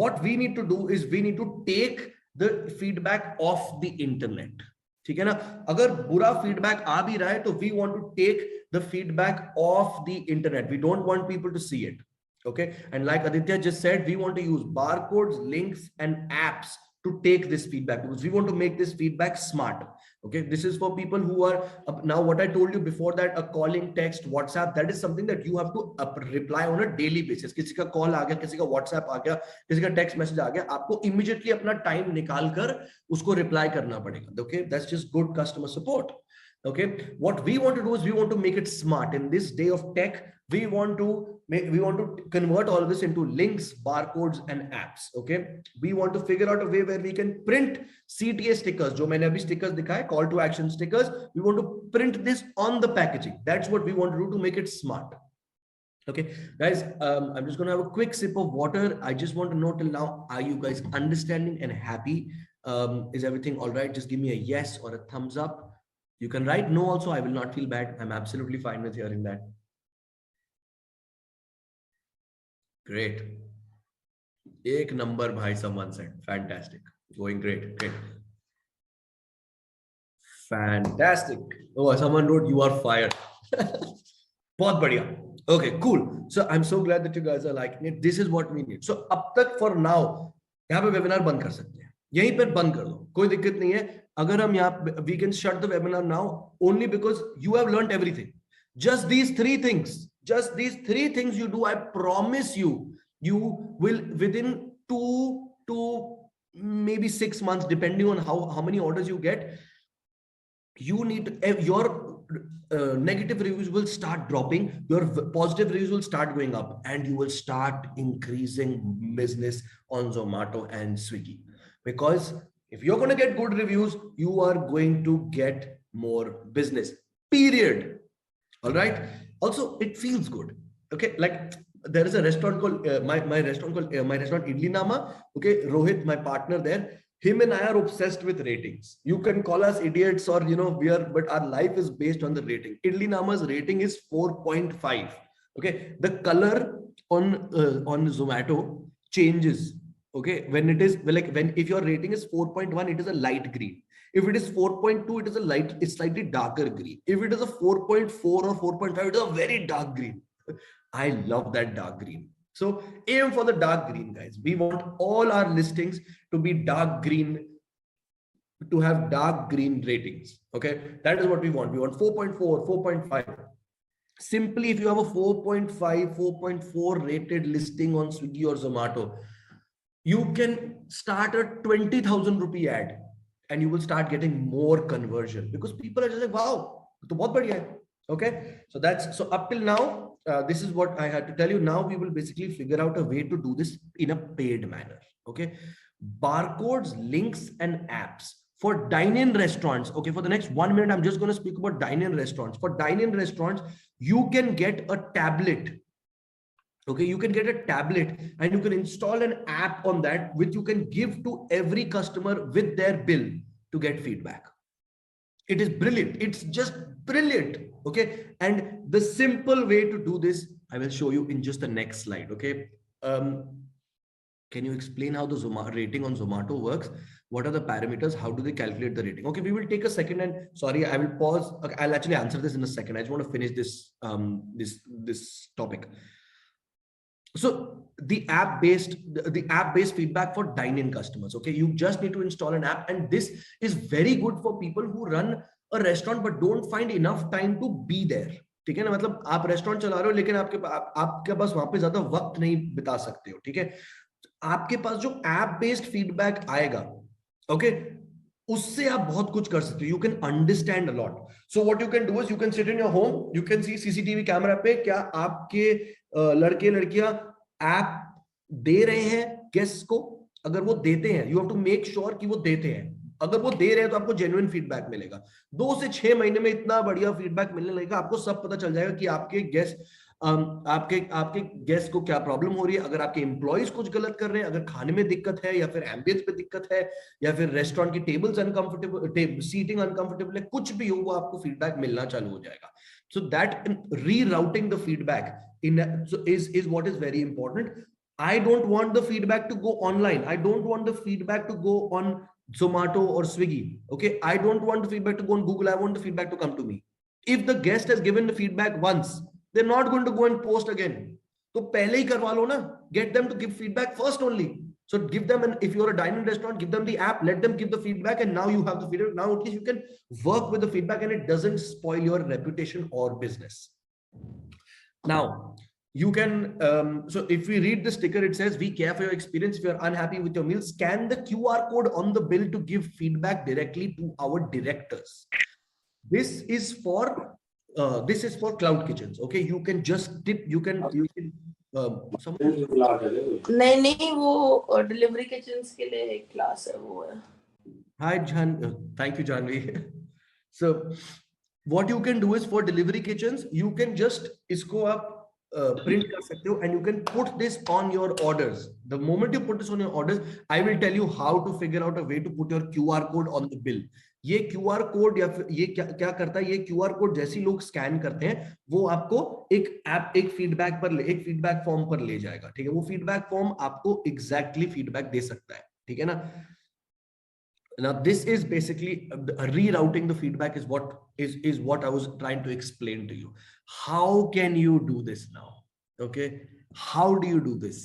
what we need to do is we need to take the feedback off the internet. ठीक है ना, अगर बुरा feedback आ भी रहा है तो we want to take the feedback off the internet. We don't want people to see it. Okay, and like Aditya just said, we want to use barcodes, links, and apps to take this feedback, because we want to make this feedback smart. Okay, this is for people who are now, what I told you before, that a calling, text, WhatsApp, that is something that you have to reply on a daily basis. किसी का call आ गया, किसी का WhatsApp आ गया, किसी का text message आ गया, आपको immediately अपना time निकाल कर उसको reply करना पड़ेगा. Okay, that's just good customer support. Okay, what we want to do is we want to make it smart. In this day of tech, we want to convert all this into links, barcodes, and apps. Okay, we want to figure out a way where we can print CTA stickers. जो मैंने अभी stickers दिखाए, call to action stickers. We want to print this on the packaging. That's what we want to do to make it smart. Okay, guys, I'm just going to have a quick sip of water. I just want to know till now, are you guys understanding and happy? Is everything all right? Just give me a yes or a thumbs up. You can write no also. I will not feel bad. I'm absolutely fine with hearing that. Great. Ek number, bhai, someone said. Fantastic. Going great. Great. Fantastic. Oh, someone wrote, you are fired. Bahut badhiya. Okay, cool. So I'm so glad that you guys are liking it. This is what we need. So up tak for now, यहाँ पे webinar बंद कर सकते हैं. यहीं पर बंद कर दो. कोई दिक्कत नहीं है. अगर हम यहाँ, we can shut the webinar now only because you have learned everything. Just these 3 things. Just these 3 things you do, I promise you, you will within 2 to maybe 6 months, depending on how many orders you get, you need your negative reviews will start dropping, your positive reviews will start going up, and you will start increasing business on Zomato and Swiggy. Because if you're going to get good reviews, you are going to get more business, period. All right. Also, it feels good. Okay. Like there is a restaurant called my restaurant Idli Nama. Okay. Rohit, my partner there, him and I are obsessed with ratings. You can call us idiots or, but our life is based on the rating. Idli Nama's rating is 4.5. Okay. The color on Zomato changes. Okay, when it is like if your rating is 4.1, it is a light green. If it is 4.2, it is it's slightly darker green. If it is a 4.4 or 4.5, it is a very dark green. I love that dark green. So aim for the dark green, guys. We want all our listings to be dark green, to have dark green ratings. Okay, that is what we want. We want 4.4, 4.5. Simply, if you have a 4.5, 4.4 rated listing on Swiggy or Zomato, you can start a 20,000 rupee ad and you will start getting more conversion, because people are just like, wow, to bahut badhiya hai. Okay, so that's, so up till now, this is what I had to tell you. Now we will basically figure out a way to do this in a paid manner. Okay, barcodes, links, and apps for dine-in restaurants. Okay, for the next 1 minute, I'm just going to speak about dine-in restaurants. For dine-in restaurants, you can get a tablet. Okay, you can get a tablet and you can install an app on that, which you can give to every customer with their bill to get feedback. It is brilliant. It's just brilliant. Okay, and the simple way to do this, I will show you in just the next slide. Okay, can you explain how the rating on Zomato works? What are the parameters? How do they calculate the rating? Okay, we will take a second, and sorry, I will pause. Okay, I'll actually answer this in a second. I just want to finish this this topic. So the app-based feedback for dine-in customers. Okay, you just need to install an app, and this is very good for people who run a restaurant but don't find enough time to be there. ठीक है ना, मतलब आप restaurant चला रहे हो लेकिन आपके पास वहां पे ज्यादा वक्त नहीं बिता सकते हो. ठीक है, आपके पास जो ऐप बेस्ड फीडबैक आएगा, ओके, उससे आप बहुत कुछ कर सकते हो. You can understand a lot. So what you can do is you can sit in your home, you can see CCTV camera पे क्या आपके लड़के लड़कियां ऐप दे रहे हैं गेस्ट को. अगर वो देते हैं, you have to make sure कि वो देते हैं. अगर वो दे रहे हैं तो आपको जेन्युइन फीडबैक मिलेगा. 2 से 6 महीने में इतना बढ़िया फीडबैक मिलने लगेगा. आपको सब पता चल जाएगा कि आपके गेस्ट को क्या प्रॉब्लम हो रही है. अगर आपके एम्प्लॉइज कुछ गलत कर रहे हैं, अगर खाने में दिक्कत है, या फिर एम्बियंस पे दिक्कत है, या फिर रेस्टोरेंट की टेबल्स अनकंफर्टेबल, सीटिंग अनकंफर्टेबल है, कुछ भी हो, वो आपको फीडबैक मिलना चालू हो जाएगा. So that rerouting the feedback is what is very important. I don't want the feedback to go online. I don't want the feedback to go on Zomato or Swiggy. Okay, I don't want the feedback to go on Google. I want the feedback to come to me. If the guest has given the feedback once, they're not going to go and post again. So pehle hi karwa lo na. Get them to give feedback first only. So give them, and if you're a dining restaurant, give them the app, let them give the feedback, and now you have the feedback. Now at least you can work with the feedback and it doesn't spoil your reputation or business. Now you can so if we read the sticker, it says, we care for your experience. If you're unhappy with your meal, scan the QR code on the bill to give feedback directly to our directors. This is for cloud kitchens. Okay, you can just tip, you can नहीं वो delivery kitchens के लिए एक class है, वो है. Hi thank you Janvi. So what you can do is, for delivery kitchens, you can just isko up print kar sakte ho, and you can put this on your orders. The moment you put this on your orders, I will tell you how to figure out a way to put your QR code on the bill. ये QR code या ये क्या करता है, ये QR code जैसे लोग scan करते हैं, वो आपको एक फीडबैक फॉर्म पर ले जाएगा. ठीक है, वो फीडबैक फॉर्म आपको एग्जैक्टली फीडबैक दे सकता है. ठीक है ना. Now this is basically rerouting the feedback is what I was trying to explain to you. How can you do this now? Okay, how do you do this?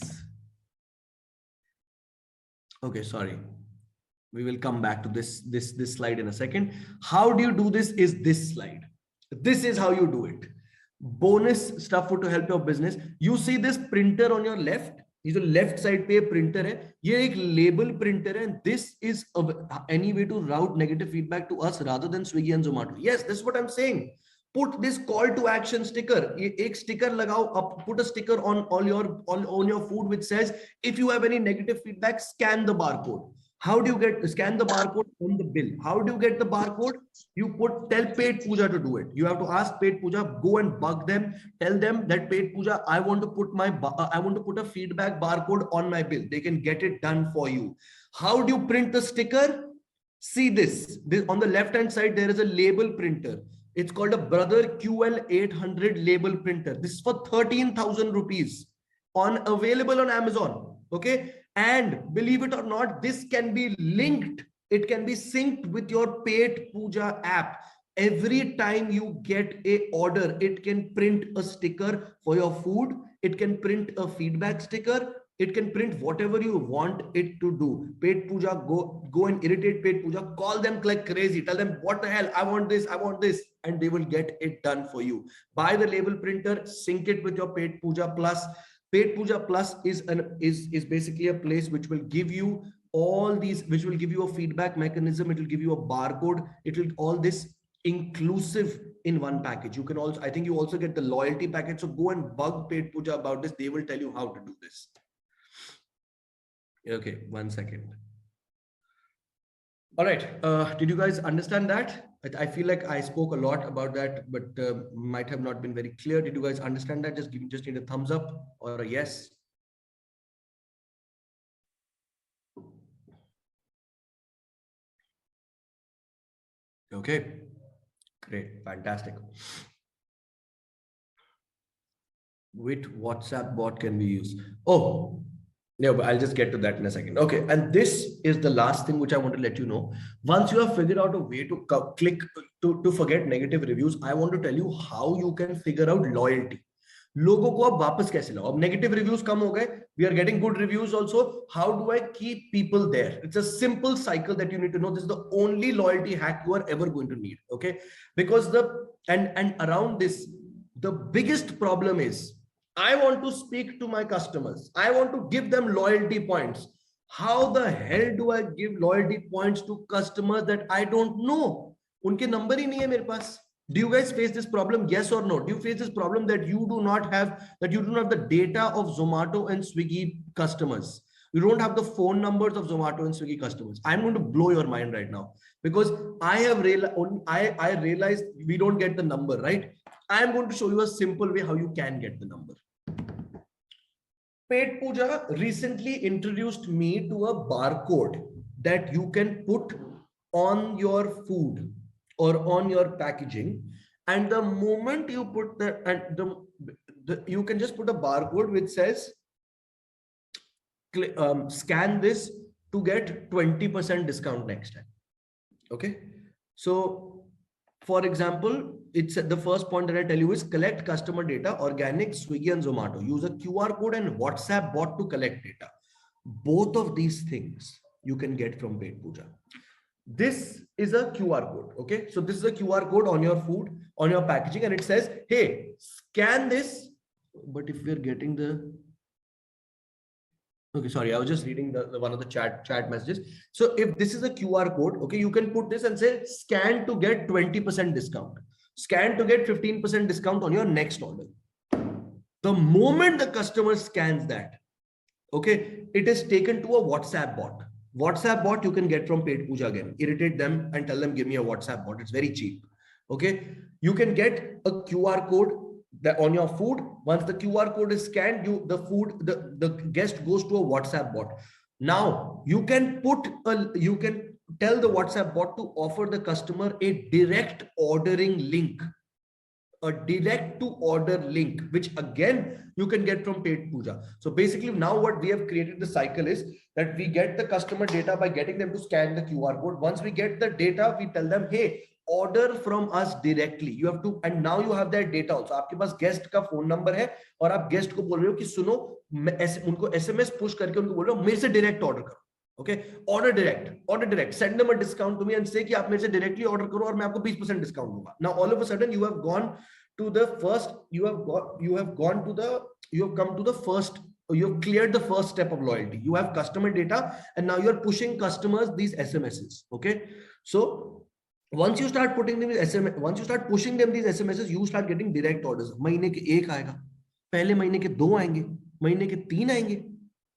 Okay, sorry, we will come back to this slide in a second. How do you do this is this slide. This is how you do it. Bonus stuff to help your business. You see this printer on your left. ये जो left side पे printer है, ये एक label printer है. This is any way to route negative feedback to us rather than Swiggy and Zomato. Yes, this what I am saying. Put this call to action sticker. ये एक sticker लगाओ, put a sticker on your food which says, if you have any negative feedback, scan the barcode. How do you scan the barcode on the bill? How do you get the barcode? You tell Petpooja to do it. You have to ask Petpooja, go and bug them, tell them that Petpooja, I want to put a feedback barcode on my bill. They can get it done for you. How do you print the sticker? See this on the left hand side, there is a label printer. It's called a Brother QL 800 label printer. This is for 13,000 rupees available on Amazon. Okay. And believe it or not, this can be linked. It can be synced with your Petpooja app. Every time you get a order, it can print a sticker for your food. It can print a feedback sticker. It can print whatever you want it to do. Petpooja, go and irritate Petpooja. Call them like crazy. Tell them, what the hell? I want this. I want this. And they will get it done for you. Buy the label printer, sync it with your Petpooja Plus. Petpooja Plus is basically a place which will give you all these, which will give you a feedback mechanism. It will give you a barcode. It will all this inclusive in one package. You can also, I think you also get the loyalty package. So go and bug Petpooja about this. They will tell you how to do this. Okay, 1 second. All right. Did you guys understand that? I feel like I spoke a lot about that, but might have not been very clear. Did you guys understand that? Just need a thumbs up or a yes. Okay, great, fantastic. Which WhatsApp bot can we use? Oh, yeah, but I'll just get to that in a second. Okay, and this is the last thing which I want to let you know. Once you have figured out a way to click to forget negative reviews, I want to tell you how you can figure out loyalty. लोगों को अब वापस कैसे लाओ? अब negative reviews कम हो गए. We are getting good reviews also. How do I keep people there? It's a simple cycle that you need to know. This is the only loyalty hack you are ever going to need. Okay, because and around this, the biggest problem is, I want to speak to my customers. I want to give them loyalty points. How the hell do I give loyalty points to customers that I don't know? Unke number hi nahi hai mere paas. Do you guys face this problem? Yes or no? Do you face this problem that you do not have the data of Zomato and Swiggy customers? You don't have the phone numbers of Zomato and Swiggy customers. I'm going to blow your mind right now because I realized we don't get the number, right? I'm going to show you a simple way how you can get the number. Petpooja recently introduced me to a barcode that you can put on your food or on your packaging, and the moment you put you can just put a barcode which says scan this to get 20% discount next time. Okay, so for example, it's the first point that I tell you is collect customer data, organic, Swiggy and Zomato. Use a QR code and WhatsApp bot to collect data. Both of these things you can get from Petpooja. This is a QR code. Okay, so this is a QR code on your food, on your packaging, and it says, hey, scan this. But if we're getting the, okay, sorry, I was just reading the one of the chat messages. So if this is a QR code, okay, you can put this and say scan to get 20% discount. Scan to get 15% discount on your next order. The moment the customer scans that, okay, it is taken to a WhatsApp bot. WhatsApp bot you can get from Petpooja again. Irritate them and tell them, give me a WhatsApp bot. It's very cheap. Okay, you can get a QR code that on your food. Once the QR code is scanned, the guest goes to a WhatsApp bot. Now you can tell the WhatsApp bot to offer the customer a direct ordering link. A direct to order link, which again you can get from Petpooja. So basically now what we have created the cycle is that we get the customer data by getting them to scan the QR code. Once we get the data, we tell them, hey, order from us directly. You have to, and now you have that data also. आपके पास guest का phone number है और आप guest को बोल रहे हो कि सुनो, उनको SMS push करके उनको बोल रहे हो मेरे से direct order करो. Okay, order direct, send them a discount to me and say कि आप मेरे से directly order करो और मैं आपको 20% discount दूंगा. Now all of a sudden you have gone to the first, you have cleared the first step of loyalty. You have customer data and now you're pushing customers these SMSs. Okay, so once you start putting them these SMS, once you start pushing them these SMSs, you start getting direct orders. महीने के 1 आएगा, पहले महीने के 2 आएंगे, महीने के 3 आएंगे.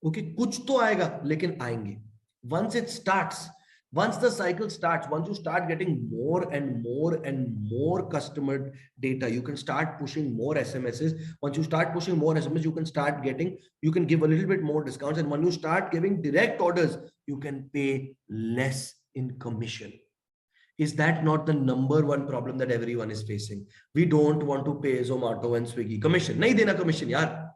Okay, कुछ तो आएगा लेकिन आएंगे. Once it starts, once the cycle starts, once you start getting more and more customer data, you can start pushing more SMSs. Once you start pushing more SMS, you can give a little bit more discounts. And when you start giving direct orders, you can pay less in commission. Is that not the #1 problem that everyone is facing? We don't want to pay Zomato and Swiggy commission. Nahi dena commission, yaar.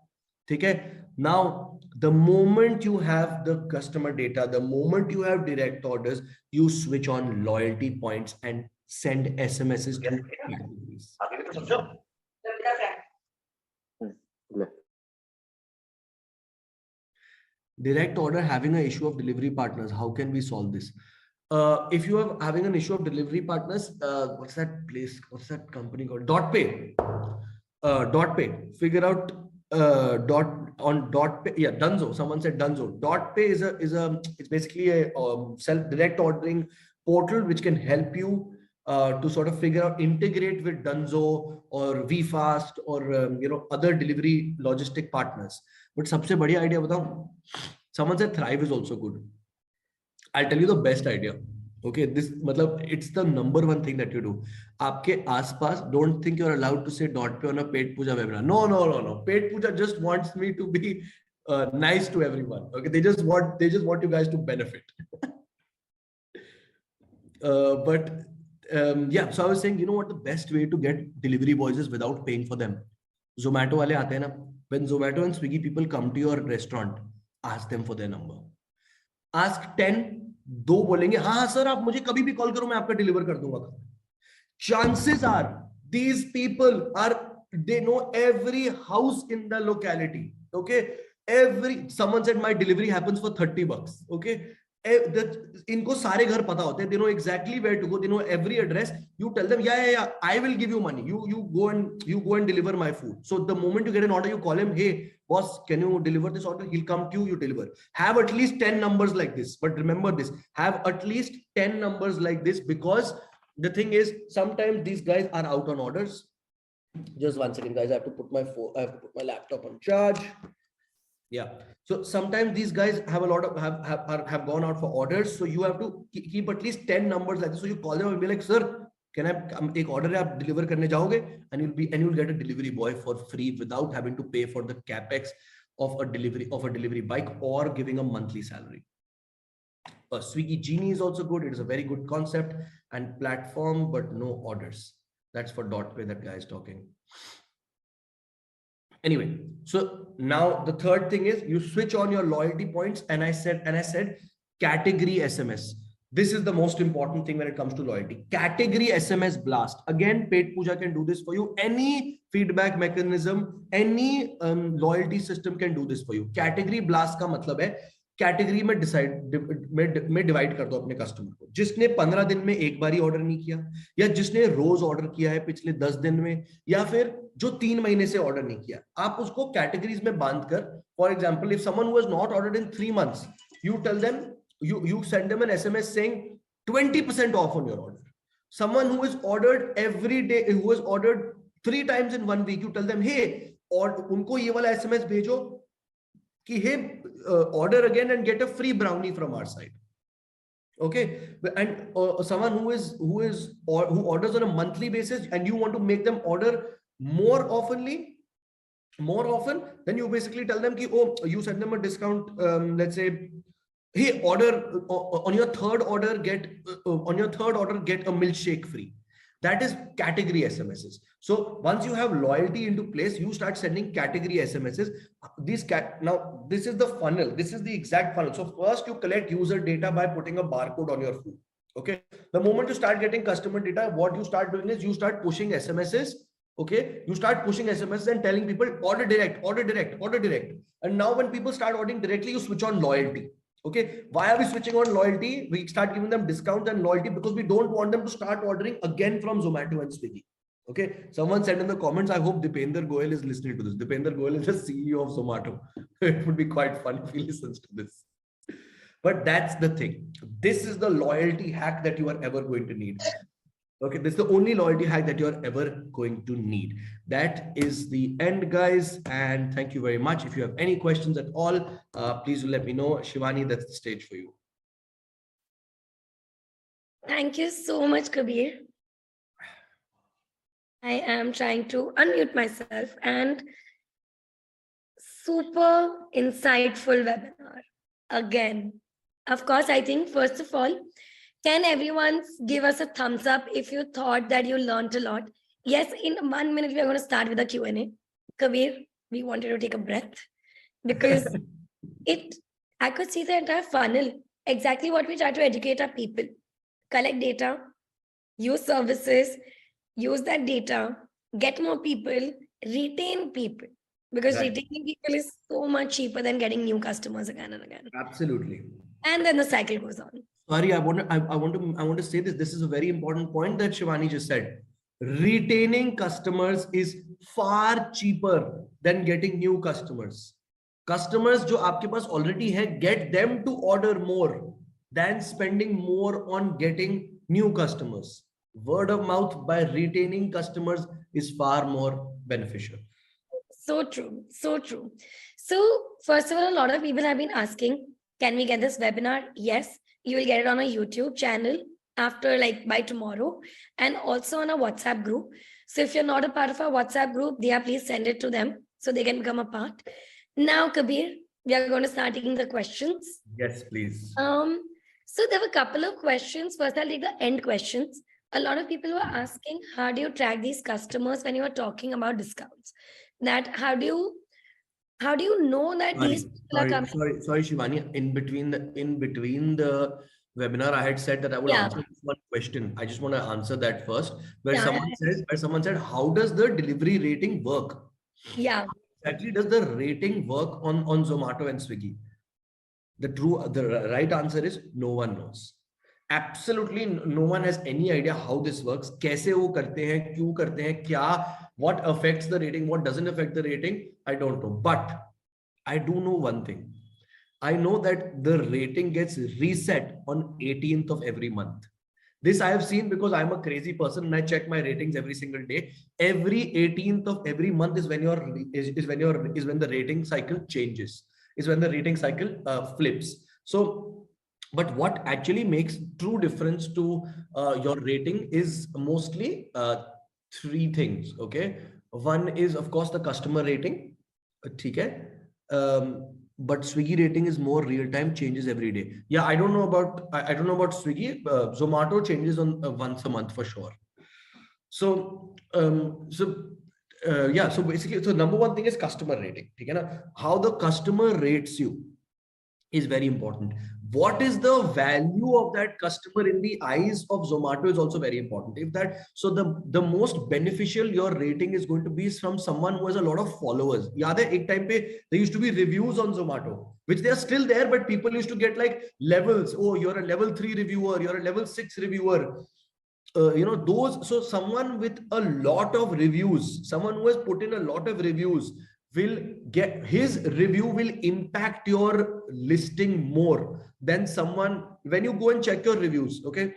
Okay. Now, the moment you have the customer data, the moment you have direct orders, you switch on loyalty points and send SMSs through categories. Direct order having an issue of delivery partners. How can we solve this? If you are having an issue of delivery partners, what's that place? What's that company called? Dot.pay. Dot.pay. Figure out Dot.pay. Yeah, Dunzo. Someone said Dunzo. Dot.pay is it's basically a self direct ordering portal which can help you to sort of figure out, integrate with Dunzo or VFast or other delivery logistic partners. But सबसे बढ़िया idea बताऊं? Someone said Thrive is also good. I'll tell you the best idea. Okay, this matlab, it's the number one thing that you do. Aapke aaspaas, don't think you're allowed to say Dot.pay on a Petpooja webinar. No. Petpooja just wants me to be nice to everyone. Okay, they just want you guys to benefit. Yeah, so I was saying, you know what the best way to get delivery boys is without paying for them. Zomato wale aate hain na. When Zomato and Swiggy people come to your restaurant, ask them for their number. Ask 10, दो बोलेंगे हाँ sir आप मुझे कभी भी call करो मैं आपका डिलीवर कर दूंगा. Chances are these people they know every house in the locality. Okay, someone said my delivery happens for $30. Okay, इनको सारे घर पता होते हैं. They know exactly where to go. They know every address. You tell them, yeah, I will give you money. You go and deliver my food. So the moment you get an order, you call him, hey boss, can you deliver this order? He'll come to you, you deliver. Have at least 10 numbers like this. But remember this, have at least 10 numbers like this, because the thing is, sometimes these guys are out on orders. Just 1 second, guys. I have to put my laptop on charge. Yeah. So sometimes these guys have a lot of have gone out for orders. So you have to keep at least 10 numbers like this. So you call them and be like, sir, can I take order aap deliver karne jaoge? And you'll get a delivery boy for free without having to pay for the capex of a delivery bike or giving a monthly salary. Swiggy Genie is also good. It is a very good concept and platform, but no orders. That's for Dot.pay that guy is talking. Anyway, so now the third thing is you switch on your loyalty points. And I said category SMS. This is the most important thing when it comes to loyalty. Category SMS blast. Again, Petpooja can do this for you. Any feedback mechanism, any loyalty system can do this for you. Category blast का मतलब है category में divide कर दो अपने customer को. जिसने 15 दिन में एक बार ही ऑर्डर नहीं किया, या जिसने रोज ऑर्डर किया है पिछले 10 दिन में, या फिर जो 3 महीने से ऑर्डर नहीं किया, आप उसको कैटेगरीज में बांध कर, for example if someone who has not ordered in 3 months, you tell them, you send them an SMS saying 20% off on your order. Someone who has ordered every day, who has ordered 3 times in 1 week, you tell them, hey, और उनको ये वाला SMS भेजो कि hey, order again and get a free brownie from our side. Okay, and someone who orders on a monthly basis and you want to make them order more often, then you basically tell them ki, oh, you send them a discount. Let's say, hey, order on your third order get a milkshake free. That is category SMSs. So once you have loyalty into place, you start sending category SMSs. Now this is the funnel. This is the exact funnel. So first you collect user data by putting a barcode on your food. Okay. The moment you start getting customer data, what you start doing is you start pushing SMSs. Okay. You start pushing SMSs and telling people order direct, order direct, order direct. And now when people start ordering directly, you switch on loyalty. Okay, why are we switching on loyalty? We start giving them discounts and loyalty because we don't want them to start ordering again from Zomato and Swiggy. Okay, someone said in the comments, I hope Dipender Goyal is listening to this. Dipender Goyal is the CEO of Zomato. It would be quite fun if he listens to this. But that's the thing. This is the loyalty hack that you are ever going to need. Okay, this is the only loyalty hack that you're ever going to need. That is the end, guys. And thank you very much. If you have any questions at all, please let me know. Shivani, that's the stage for you. Thank you so much, Kabir. I am trying to unmute myself, and super insightful webinar. Again, of course, I think first of all, can everyone give us a thumbs up if you thought that you learned a lot? Yes, in 1 minute, we are going to start with a Q&A. Kabir, we wanted to take a breath. because I could see the entire funnel, exactly what we try to educate our people. Collect data, use services, use that data, get more people, retain people. Because Right. retaining people is so much cheaper than getting new customers again and again. Absolutely. And then the cycle goes on. Sorry, I want to say this. This is a very important point that Shivani just said. Retaining customers is far cheaper than getting new customers. Customers जो आपके पास already है, get them to order more than spending more on getting new customers. Word of mouth by retaining customers is far more beneficial. So true. So true. So, first of all, a lot of people have been asking, can we get this webinar? Yes, you will get it on a YouTube channel after by tomorrow, and also on a WhatsApp group. So if you're not a part of our WhatsApp group, please send it to them so they can become a part. Now, Kabir, we are going to start taking the questions. Yes, please. So there were a couple of questions. First, I'll take the end questions. A lot of people were asking, how do you track these customers when you are talking about discounts? That how do you know that these people are coming? Sorry, Shivani. In between the webinar, I had said that I will answer one question. I just want to answer that first. Where someone said, how does the delivery rating work? Yeah. How exactly does the rating work on Zomato and Swiggy? The right answer is no one knows. Absolutely no one has any idea how this works. कैसे वो करते हैं, क्यों करते हैं, क्या, what affects the rating, what doesn't affect the rating, I don't know. But I do know one thing. I know that the rating gets reset on 18th of every month. This I have seen because I'm a crazy person and I check my ratings every single day. Every 18th of every month is when when the rating cycle changes. Is when the rating cycle flips. So, but what actually makes true difference to your rating is mostly three things. Okay, one is of course the customer rating. Okay, but Swiggy rating is more real time, changes every day. Yeah, I don't know about Swiggy. Zomato changes on once a month for sure. So yeah, so basically, so number one thing is customer rating. Okay, na? How the customer rates you is very important. What is the value of that customer in the eyes of Zomato is also very important. If that, so the most beneficial your rating is going to be is from someone who has a lot of followers. Yaad hai, ek time pe there used to be reviews on Zomato, which they are still there, but people used to get like levels. Oh, you're a level 3 reviewer, you're a level 6 reviewer. Those, so someone with a lot of reviews, someone who has put in a lot of reviews will get, his review will impact your listing more than someone, when you go and check your reviews. Okay,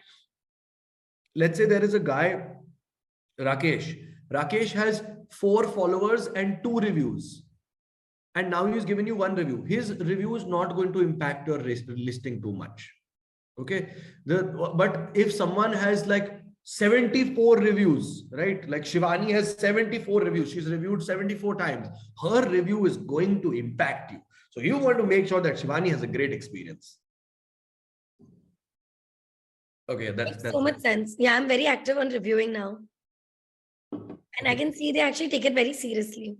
let's say there is a guy, Rakesh has 4 followers and 2 reviews, and now he's given you 1 review. His review is not going to impact your listing too much. Okay, but if someone has like 74 reviews, right? Like Shivani has 74 reviews. She's reviewed 74 times. Her review is going to impact you. So you want to make sure that Shivani has a great experience. Okay, that's so much sense. Yeah, I'm very active on reviewing now. And I can see they actually take it very seriously.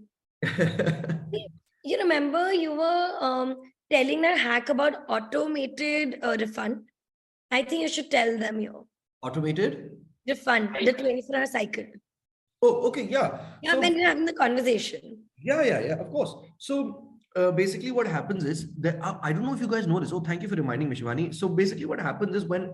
You remember you were telling that hack about automated refund? I think you should tell them here. Automated? Refund, the 24-hour cycle. Oh, okay, yeah. Yeah, so, when you're having the conversation. Yeah, of course. So basically what happens is that I don't know if you guys know this. Oh, thank you for reminding me, Shivani. So basically what happens is when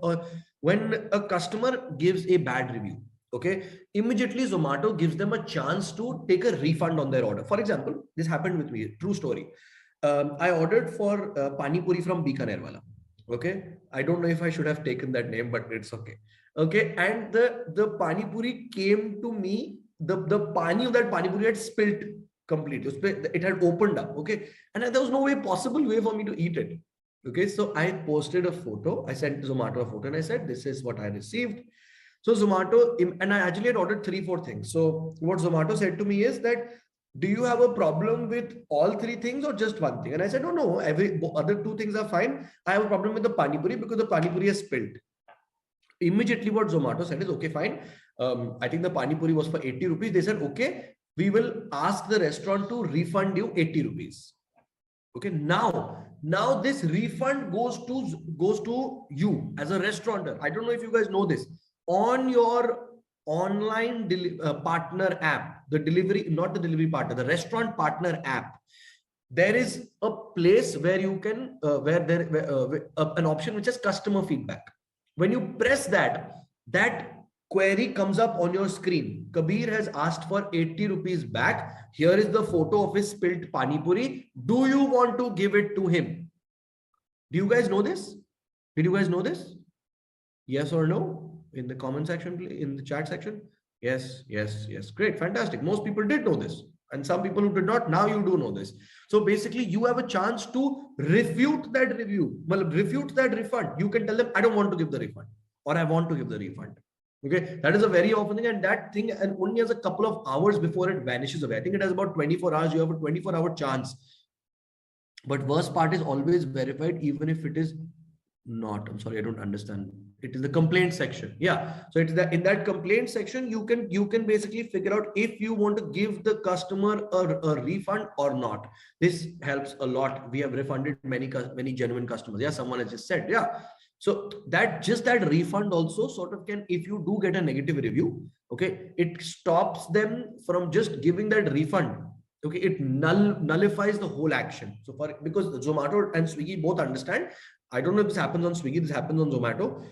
a customer gives a bad review, okay, immediately Zomato gives them a chance to take a refund on their order. For example, this happened with me, true story. I ordered for Pani Puri from Bikaner wala. Okay, I don't know if I should have taken that name, but it's okay. Okay, and the Pani Puri came to me, the pani of that Pani Puri had spilt completely. It had opened up. Okay, and there was no possible way for me to eat it. Okay, so I posted a photo. I sent Zomato a photo and I said, this is what I received. So Zomato, and I actually had ordered 3-4 things. So what Zomato said to me is that, do you have a problem with all 3 things or just 1 thing? And I said, no, every other 2 things are fine. I have a problem with the Pani Puri because the Pani Puri has spilled. Immediately what Zomato said is, okay, fine. I think the Pani Puri was for 80 rupees. They said, okay, we will ask the restaurant to refund you 80 rupees. Okay, now this refund goes to you as a restaurateur. I don't know if you guys know this. On your online partner app, the delivery, not the delivery partner, the restaurant partner app, there is a place where you can an option which is customer feedback. When you press that query comes up on your screen. Kabir has asked for 80 rupees back. Here is the photo of his spilled pani puri. Do you want to give it to him? Do you guys know this? Did you guys know this? Yes or no? In the comment section, in the chat section? Yes, yes, yes. Great, fantastic. Most people did know this. And some people who did not, now you do know this. So basically, you have a chance to refute that review. Well, refute that refund. You can tell them, I don't want to give the refund, or I want to give the refund. Okay, that is a very often thing, and that thing and only has a couple of hours before it vanishes away. I think it has about 24 hours. You have a 24-hour chance. But worst part is always verified, even if it is not. I'm sorry, I don't understand. It is the complaint section. Yeah, so it's that in that complaint section, you can basically figure out if you want to give the customer a refund or not. This helps a lot. We have refunded many genuine customers. Yeah, someone has just said, yeah. So that refund also sort of can, if you do get a negative review, okay, it stops them from just giving that refund. Okay, it nullifies the whole action. So because Zomato and Swiggy both understand, I don't know if this happens on Swiggy, this happens on Zomato.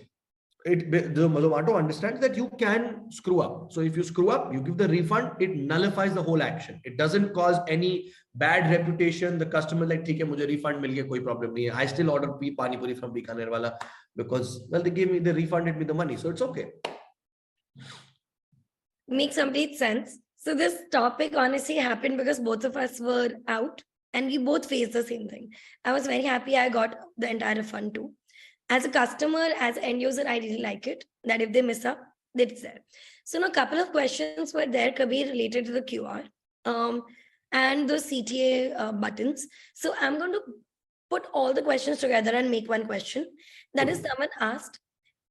The Zomato understands that you can screw up. So if you screw up, you give the refund, it nullifies the whole action. It doesn't cause any bad reputation. The customer like, "ठीक है, मुझे refund मिल गया, कोई problem नहीं है. I still order pani puri from Bikaner wala because, well, they refunded me the money, so it's okay." Makes complete sense. So this topic honestly happened because both of us were out and we both faced the same thing. I was very happy I got the entire refund too. As a customer, as an end user, I really like it that if they miss up, it's there. So now a couple of questions were there, Kabir, related to the QR and the CTA buttons. So I'm going to put all the questions together and make one question. That is, someone asked,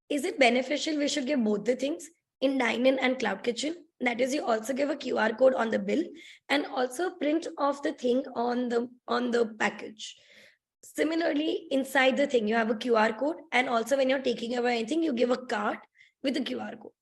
is it beneficial we should give both the things in dine-in and cloud kitchen? That is, you also give a QR code on the bill and also print off the thing on the package. Similarly, inside the thing, you have a QR code, and also when you're taking away anything, you give a card with a QR code.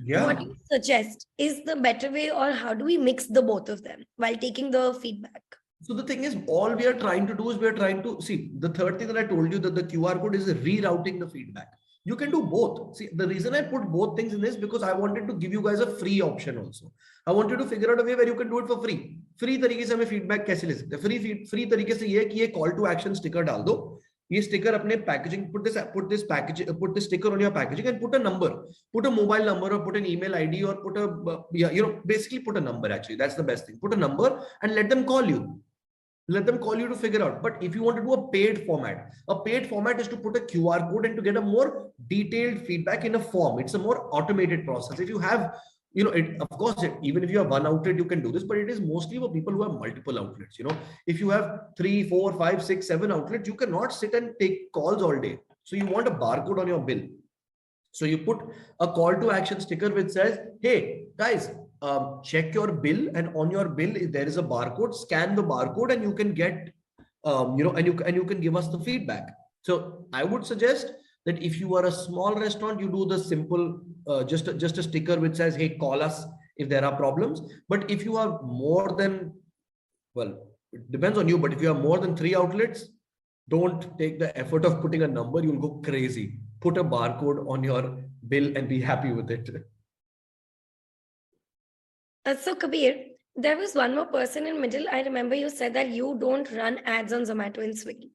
Yeah. What do you suggest is the better way, or how do we mix the both of them while taking the feedback? So the thing is, all we are trying to do is we are trying to see the third thing that I told you, that the QR code is rerouting the feedback. You can do both. See, the reason I put both things in this because I wanted to give you guys a free option also. I want you to figure out a way where you can do it for free. Free तरीके से हमें feedback कैसे ले सकते हैं? Free तरीके से ये है कि ये call to action sticker डाल दो. ये sticker अपने packaging, put this sticker on your packaging and put a number, put a mobile number or put an email ID or put a basically put a number. Actually, that's the best thing. Put a number and let them call you. Let them call you to figure out. But if you want to do a paid format is to put a QR code and to get a more detailed feedback in a form. It's a more automated process. If you have, of course, even if you have one outlet, you can do this, but it is mostly for people who have multiple outlets. If you have 3, 4, 5, 6, 7 outlets, you cannot sit and take calls all day. So you want a barcode on your bill. So you put a call to action sticker which says, hey guys, check your bill, and on your bill there is a barcode. Scan the barcode and you can get and you can give us the feedback. So I would suggest that if you are a small restaurant, you do the simple just a sticker which says, hey, call us if there are problems. But if you have more than, well, it depends on you, but if you have more than 3 outlets, don't take the effort of putting a number. You'll go crazy. Put a barcode on your bill and be happy with it. So Kabir, there was one more person in middle. I remember you said that you don't run ads on Zomato and Swiggy.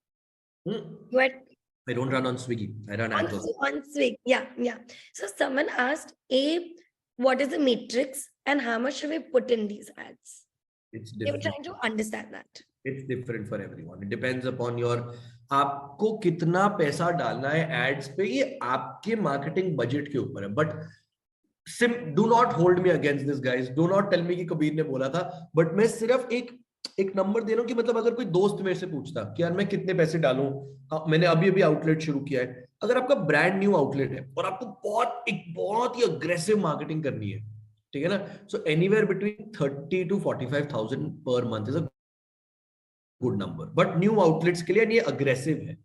I don't run on Swiggy. I run ads on Swiggy. Yeah. So someone asked, what is the matrix and how much should we put in these ads? It's different. They were trying to understand that. It's different for everyone. It depends upon your आपको कितना पैसा डालना है ads पे, ये आपके marketing budget के ऊपर है. But do not hold me against this, guys. Do not tell me कि कबीर ने बोला था, but मैं सिर्फ एक नंबर दे रहा हूँ कि मतलब अगर कोई दोस्त मेरे से पूछता कि यार मैं कितने पैसे डालूं, मैंने अभी आउटलेट शुरू किया है, अगर आपका ब्रांड न्यू आउटलेट है और आपको बहुत ही अग्रेसिव मार्केटिंग करनी है, ठीक है ना, so anywhere between 30 to 45,000 per month is a good number. But new outlets के लिए ये aggressive है.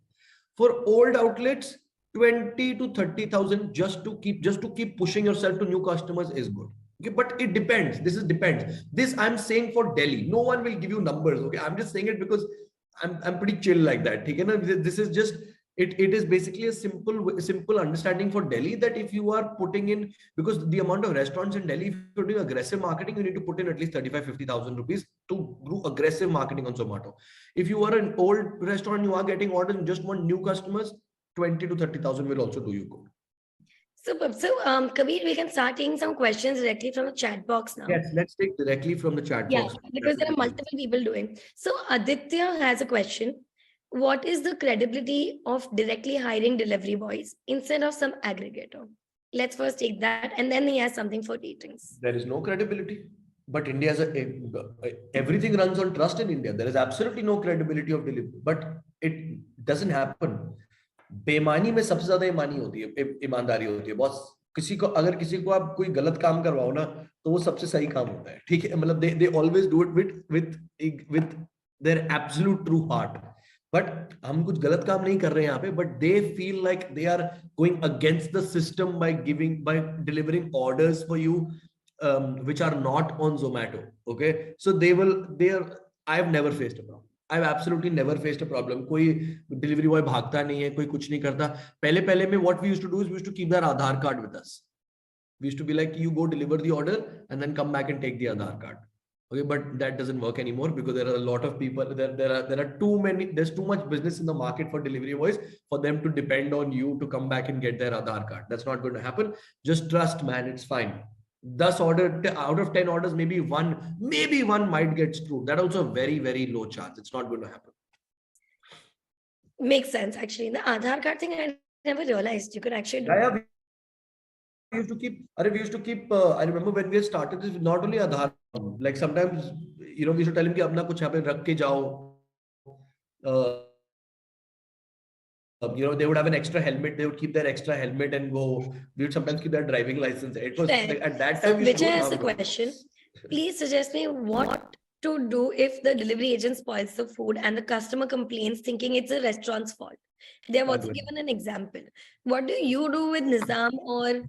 For old outlets, 20 to 30,000 just to keep pushing yourself to new customers is good. Okay, but it depends. This depends. This I'm saying for Delhi. No one will give you numbers. Okay, I'm just saying it because I'm pretty chill like that. Okay, this is just it is basically a simple understanding for Delhi that if you are putting in, because the amount of restaurants in Delhi, if you're doing aggressive marketing, you need to put in at least 35,000-50,000 rupees to do aggressive marketing on Zomato. If you are an old restaurant, you are getting orders and just want new customers, 20 to 30,000 will also do you good. Superb. So, Kabir, we can start taking some questions directly from the chat box now. Yes, let's take directly from the chat box. Because there are multiple people doing. So, Aditya has a question. What is the credibility of directly hiring delivery boys instead of some aggregator? Let's first take that, and then he has something for ratings. There is no credibility. But India everything runs on trust in India. There is absolutely no credibility of delivery. But it doesn't happen. बेईमानी में सबसे ज्यादा ईमानी होती है, ईमानदारी होती है. बॉस अगर किसी को आप कोई गलत काम करवाओ ना, तो वो सबसे सही काम होता है. ठीक है, मतलब they always do it with their absolute true heart. But हम कुछ गलत काम नहीं कर रहे हैं यहाँ पे, but they feel like they are going against the system by delivering orders for you which are not on Zomato. Okay, so I've never faced a problem. I've absolutely never faced a problem. कोई delivery boy भागता नहीं है, कोई कुछ नहीं करता. पहले में what we used to do is we used to keep their Aadhaar card with us. We used to be like, you go deliver the order and then come back and take the Aadhaar card. Okay, but that doesn't work anymore because there are a lot of people. There's too much business in the market for delivery boys for them to depend on you to come back and get their Aadhaar card. That's not going to happen. Just trust, man. It's fine. 10 orders out of 10 orders, maybe one might get screwed. That also a very, very low chance. It's not going to happen. Makes sense, actually. The Aadhaar card thing, I never realized you could actually do. Yeah, we used to keep. I remember when we started this, not only Aadhaar, like sometimes, we used to tell him कि अपना कुछ यहाँ पे रख के जाओ. They would have an extra helmet. They would keep their extra helmet and go. We would sometimes keep their driving license. It was like, at that time. So Vijay has a question. Please suggest me what to do if the delivery agent spoils the food and the customer complains thinking it's a restaurant's fault. They have also given an example. What do you do with Nizam or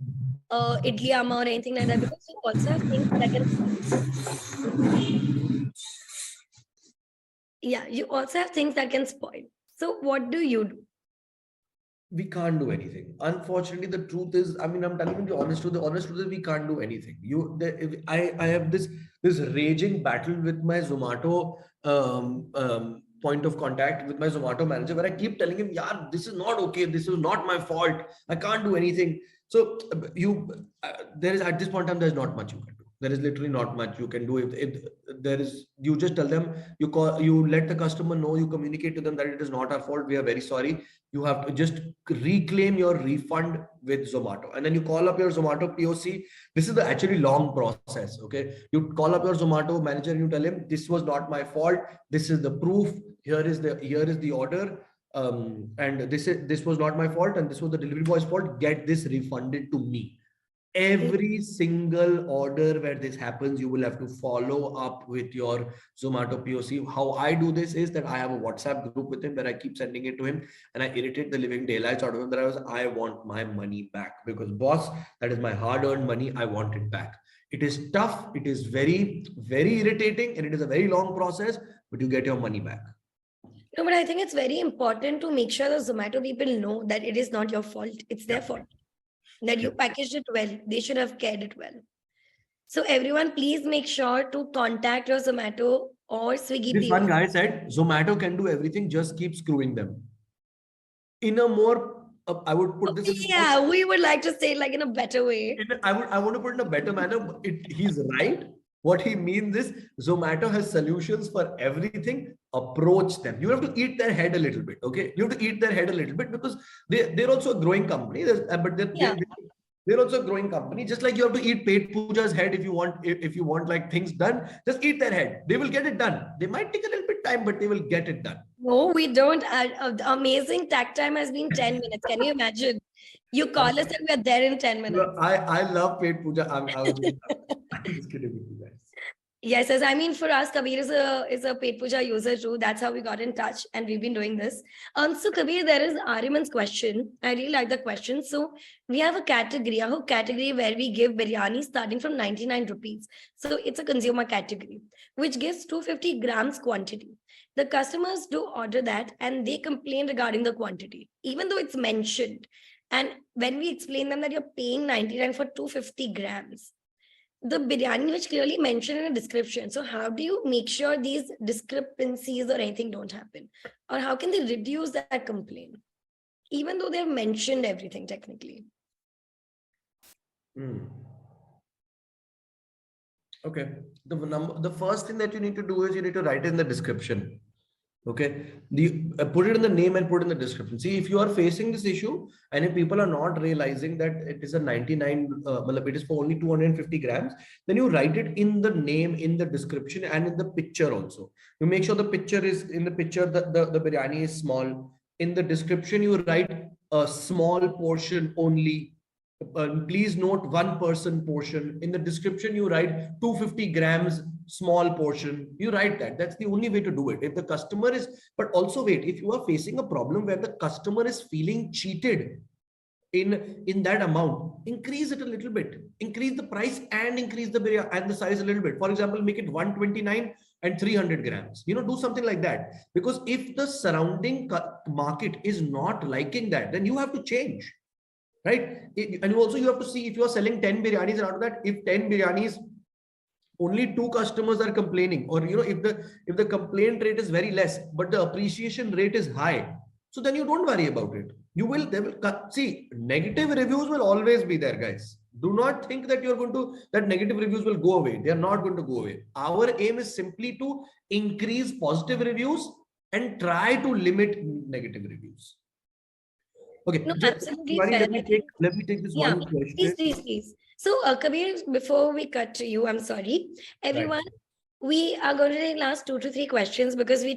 Idli Amma or anything like that? Because you also have things that can spoil. Yeah, you also have things that can spoil. So what do you do? We can't do anything. Unfortunately, the truth is, I'm telling you the honest truth. The honest truth is we can't do anything. I have this raging battle with my Zomato point of contact, with my Zomato manager, where I keep telling him, yeah, this is not okay. This is not my fault. I can't do anything. So there is, at this point in time, there's not much you can do. There is literally not much you can do. If there is, you just tell them, you let the customer know, you communicate to them that it is not our fault. We are very sorry. You have to just reclaim your refund with Zomato. And then you call up your Zomato POC. This is the actually long process. Okay. You call up your Zomato manager and you tell him, this was not my fault. This is the proof. Here is the order. And this was not my fault. And this was the delivery boy's fault. Get this refunded to me. Every single order where this happens, you will have to follow up with your Zomato POC. How I do this is that I have a WhatsApp group with him where I keep sending it to him and I irritate the living daylights out of him that I want my money back because boss, that is my hard-earned money. I want it back. It is tough. It is very, very irritating and it is a very long process, but you get your money back. No, but I think it's very important to make sure the Zomato people know that it is not your fault. It's their fault. That you packaged it well. They should have cared it well. So everyone, please make sure to contact your Zomato or Swiggy. This one guy said, Zomato can do everything, just keep screwing them. In a more, I would put this in we would like to say it like in a better way. I want to put it in a better manner. He's right. What he means is Zomato has solutions for everything. Approach them. You have to eat their head a little bit. Okay. You have to eat their head a little bit because they're also a growing company. They're also a growing company. Just like you have to eat Petpooja's head if you want like things done. Just eat their head. They will get it done. They might take a little bit time, but they will get it done. No, we don't. The amazing tag time has been 10 minutes. Can you imagine? You call us and we are there in 10 minutes. I love Petpooja. I'm just kidding with you guys. Yes, I mean, for us, Kabir is a Petpooja user too. That's how we got in touch, and we've been doing this. So Kabir, there is Ariman's question. I really like the question. So we have a category where we give biryani starting from 99 rupees. So it's a consumer category, which gives 250 grams quantity. The customers do order that, and they complain regarding the quantity, even though it's mentioned. And when we explain them that you're paying 99 for 250 grams, the biryani which clearly mentioned in a description. So how do you make sure these discrepancies or anything don't happen? Or how can they reduce that complaint? Even though they've mentioned everything technically. Okay. The first thing that you need to do is you need to write it in the description. Okay. Put it in the name and put in the description. See, if you are facing this issue and if people are not realizing that it is a 99, it is for only 250 grams, then you write it in the name, in the description, and in the picture also. You make sure the picture is in the picture, the biryani is small. In the description, you write a small portion only. Please note 1 person portion. In the description, you write 250 grams small portion. You write that. That's the only way to do it. If the customer is, but also wait, if you are facing a problem where the customer is feeling cheated in that amount, increase it a little bit. Increase the price and increase the biryani and the size a little bit. For example, make it 129 and 300 grams. Do something like that. Because if the surrounding market is not liking that, then you have to change. Right? And also you have to see if you are selling 10 biryanis, and out of that, if 10 biryanis, only 2 customers are complaining, or if the complaint rate is very less, but the appreciation rate is high, so then you don't worry about it. See, negative reviews will always be there, guys. Do not think that that negative reviews will go away. They are not going to go away. Our aim is simply to increase positive reviews and try to limit negative reviews. Okay, no, absolutely fair. let me take this one question. Please. So, Kabir, before we cut to you, I'm sorry, everyone. Right. We are going to take last 2 to 3 questions because we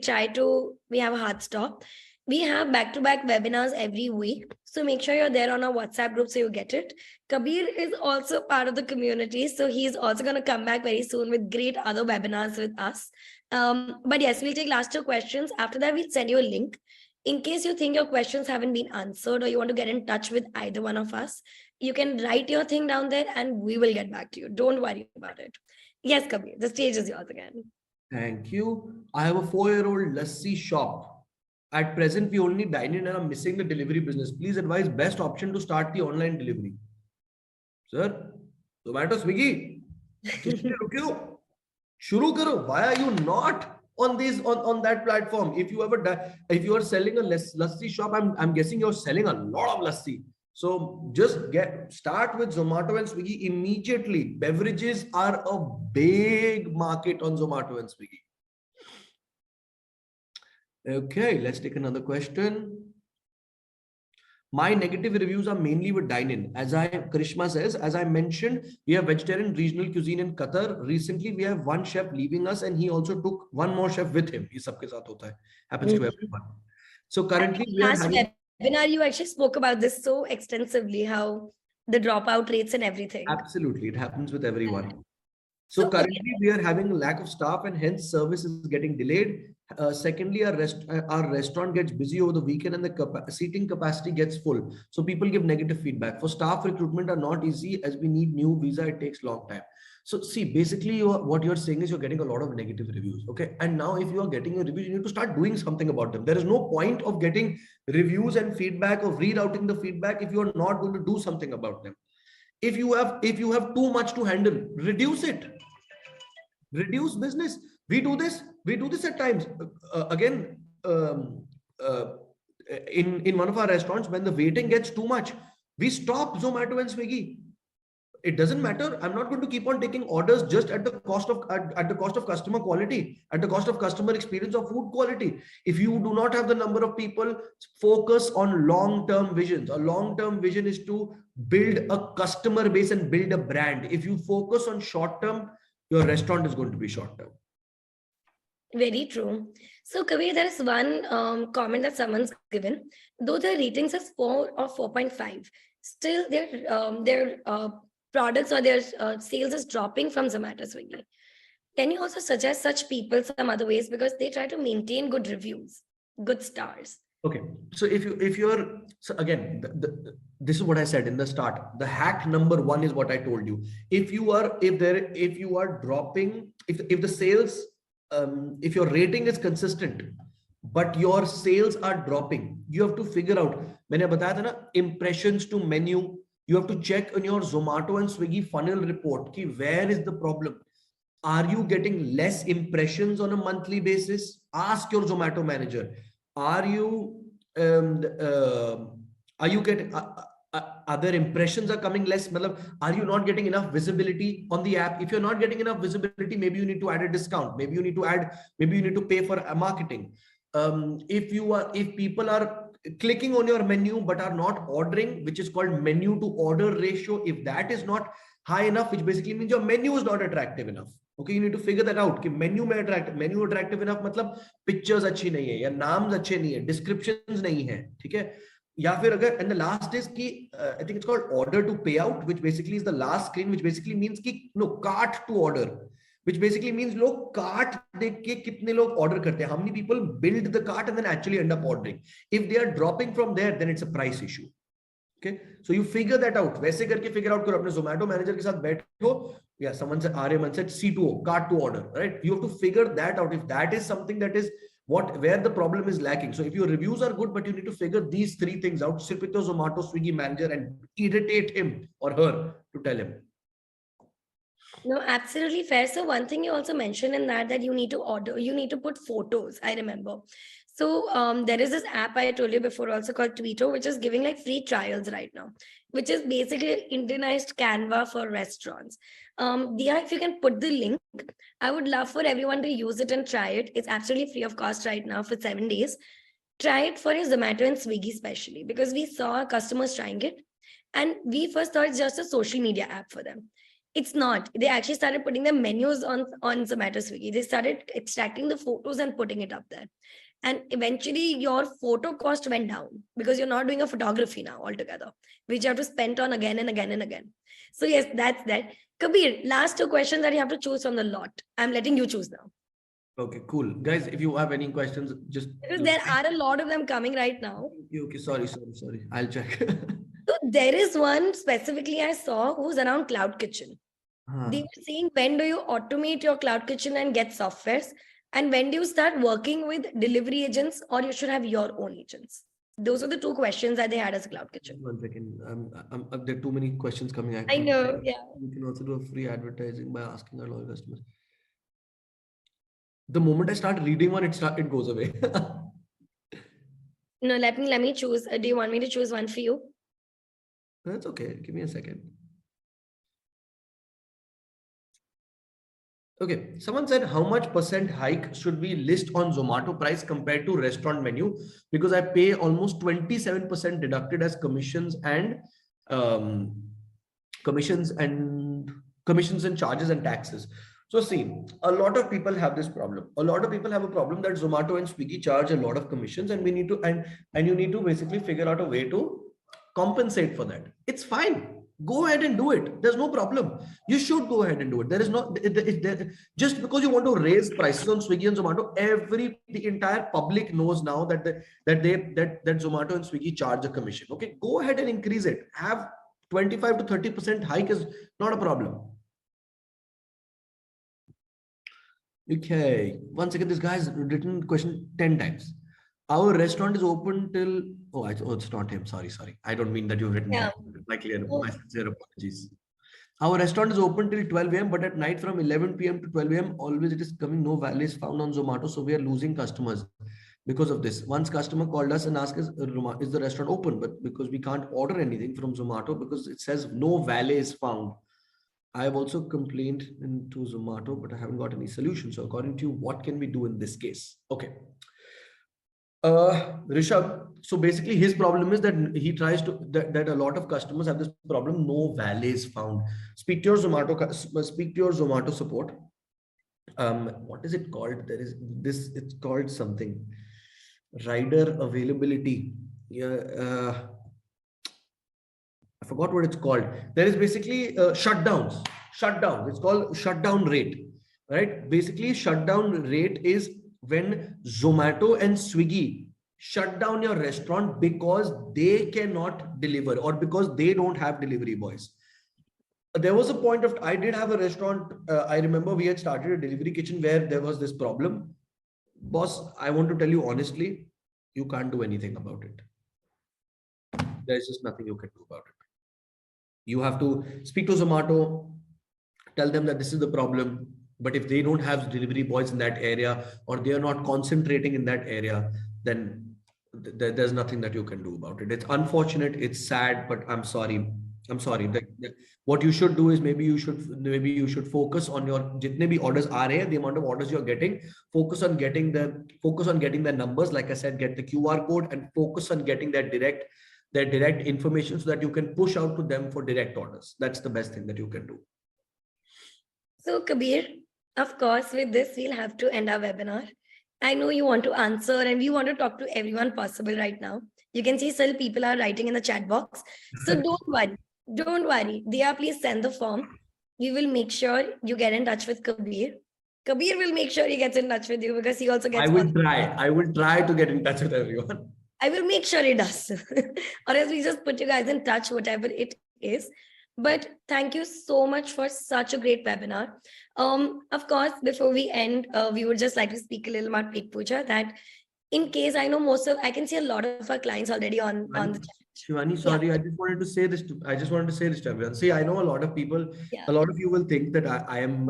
have a hard stop. We have back-to-back webinars every week. So make sure you're there on our WhatsApp group so you get it. Kabir is also part of the community. So he's also going to come back very soon with great other webinars with us. But yes, we'll take last 2 questions. After that, we'll send you a link. In case you think your questions haven't been answered or you want to get in touch with either one of us, you can write your thing down there and we will get back to you. Don't worry about it. Yes, Kabir, the stage is yours again. Thank you. I have a 4-year-old lassi shop. At present, we only dine in and I'm missing the delivery business. Please advise best option to start the online delivery. Sir, Zomato, Swiggy, shuru karo. Why are you not on that platform? If you are selling a lassi shop, I'm guessing you're selling a lot of lassi. So just start with Zomato and Swiggy immediately. Beverages are a big market on Zomato and Swiggy. Okay, let's take another question. My negative reviews are mainly with dine-in. Karishma says, as I mentioned, we have vegetarian regional cuisine in Qatar. Recently, we have 1 chef leaving us and he also took 1 more chef with him. Happens to everyone. So currently we are having... webinar, you actually spoke about this so extensively, how the dropout rates and everything. Absolutely. It happens with everyone. So currently we are having a lack of staff and hence service is getting delayed. Secondly, our restaurant gets busy over the weekend and the seating capacity gets full. So people give negative feedback. For staff recruitment are not easy as we need new visa. It takes long time. So see, basically what you're saying is you're getting a lot of negative reviews. Okay. And now if you are getting a review, you need to start doing something about them. There is no point of getting reviews and feedback, of rerouting the feedback if you are not going to do something about them. If you have too much to handle, reduce it. Reduce business. We do this at times. In one of our restaurants, when the waiting gets too much, we stop Zomato and Swiggy. It doesn't matter. I'm not going to keep on taking orders just at the cost of customer quality, at the cost of customer experience or food quality. If you do not have the number of people, focus on long-term visions. A long-term vision is to build a customer base and build a brand. If you focus on short-term, your restaurant is going to be short-term. Very true. So Kabir, there is one comment that someone's given. Though the ratings is 4 or 4.5, still their products or their sales is dropping from Zomato Swiggy. Can you also suggest such people some other ways, because they try to maintain good reviews, good stars? Okay, so if you're, so again, this is what I said in the start. The hack number one is what I told you. If you are dropping, if the sales, if your rating is consistent but your sales are dropping, you have to figure out. मैंने बताया था ना, impressions to menu. You have to check on your Zomato and Swiggy funnel report ki where is the problem. Are you getting less impressions on a monthly basis? Ask your Zomato manager. Are you getting other impressions are coming less? Are you not getting enough visibility on the app? If you're not getting enough visibility, maybe you need to add a discount. Maybe you need to pay for a marketing. If people are clicking on your menu but are not ordering, which is called menu to order ratio, if that is not high enough, which basically means your menu is not attractive enough. Okay, you need to figure that out. कि menu attractive enough मतलब pictures अच्छी नहीं है, या names अच्छे नहीं है, descriptions नहीं है, ठीक है? या फिर अगर, and the last is कि I think it's called order to payout, which basically is the last screen, which basically means कि no, cart to order, which basically means लोग cart देख के कितने लोग order करते हैं. How many people build the cart and then actually end up ordering? If they are dropping from there, then it's a price issue. Okay, so you figure that out. वैसे करके figure out करो. अपने Zomato manager के साथ बैठो, yeah, someone said said C2O, cart to order, right? You have to figure that out. If that is something that is where the problem is lacking. So if your reviews are good, but you need to figure these three things out. Sit with your Zomato Swiggy manager and irritate him or her to tell him. No, absolutely fair. So one thing you also mentioned in that you need to order, you need to put photos. I remember. So there is this app I told you before also called Tweeto, which is giving like free trials right now, which is basically an Indianized Canva for restaurants. Dia, if you can put the link, I would love for everyone to use it and try it. It's absolutely free of cost right now for 7 days. Try it for your Zomato and Swiggy especially, because we saw our customers trying it. And we first thought it's just a social media app for them. It's not. They actually started putting their menus on Zomato Swiggy. They started extracting the photos and putting it up there. And eventually your photo cost went down because you're not doing a photography now altogether, which you have to spend on again and again and again. So yes, that's that. Kabir, last 2 questions that you have to choose from the lot. I'm letting you choose now. Okay, cool. Guys, if you have any questions, just... Because there are a lot of them coming right now. Okay, sorry. I'll check. So there is one specifically I saw who's around Cloud Kitchen. They were saying, when do you automate your Cloud Kitchen and get softwares? And when do you start working with delivery agents, or you should have your own agents? Those are the 2 questions that they had as a Cloud Kitchen. 1 second. There are too many questions coming. I know, yeah. You can also do a free advertising by asking our loyal customers. The moment I start reading one, it goes away. No, let me choose. Do you want me to choose one for you? That's okay. Give me a second. Okay, someone said, how much % hike should we list on Zomato price compared to restaurant menu? Because I pay almost 27% deducted as commissions and commissions and charges and taxes. So see, a lot of people have this problem. A lot of people have a problem that Zomato and Swiggy charge a lot of commissions, and we need to and you need to basically figure out a way to compensate for that. It's fine. Go ahead and do it. There's no problem. You should go ahead and do it. There is no, just because you want to raise prices on Swiggy and Zomato, the entire public knows now that Zomato and Swiggy charge a commission. Okay, go ahead and increase it. Have 25 to 30% hike is not a problem. Okay, 1 second. This guy has written question 10 times. Our restaurant is open till... Oh, it's not him. Sorry. I don't mean that you've written that. My sincere apologies. Our restaurant is open till 12 a.m. but at night from 11 p.m. to 12 a.m. always it is coming. No values found on Zomato. So we are losing customers because of this. Once customer called us and asked us, is the restaurant open? But because we can't order anything from Zomato because it says no values found. I have also complained to Zomato, but I haven't got any solution. So according to you, what can we do in this case? Okay. Rishabh, so basically his problem is that he tries to that a lot of customers have this problem, no values found. Speak to your Zomato support. What is it called? There is this, it's called something rider availability. Yeah, I forgot what it's called. There is basically shutdowns. It's called shutdown rate. right? Basically, shutdown rate is when Zomato and Swiggy shut down your restaurant because they cannot deliver or because they don't have delivery boys. There was a point of, I did have a restaurant. I remember we had started a delivery kitchen where there was this problem. Boss, I want to tell you honestly, you can't do anything about it. There's just nothing you can do about it. You have to speak to Zomato, tell them that this is the problem. But if they don't have delivery boys in that area or they are not concentrating in that area, then there's nothing that you can do about it. It's unfortunate, it's sad, but I'm sorry. I'm sorry. What you should do is maybe you should focus on your jitne bhi orders aa rahe hain, the amount of orders you're getting. Focus on getting the numbers. Like I said, get the QR code and focus on getting their direct information so that you can push out to them for direct orders. That's the best thing that you can do. So Kabir, of course, with this, we'll have to end our webinar. I know you want to answer and we want to talk to everyone possible right now. You can see still people are writing in the chat box. So don't worry. Don't worry. Dia, please send the form. We will make sure you get in touch with Kabir. Kabir will make sure he gets in touch with you because he also gets. I will try to get in touch with everyone. I will make sure he does. Or else we just put you guys in touch, whatever it is. But thank you so much for such a great webinar. Of course, before we end, we would just like to speak a little about Petpooja, that in case I know I can see a lot of our clients already on the chat. Shivani, sorry, yeah. I just wanted to say this to everyone. See, I know a lot of people, a lot of you will think that I am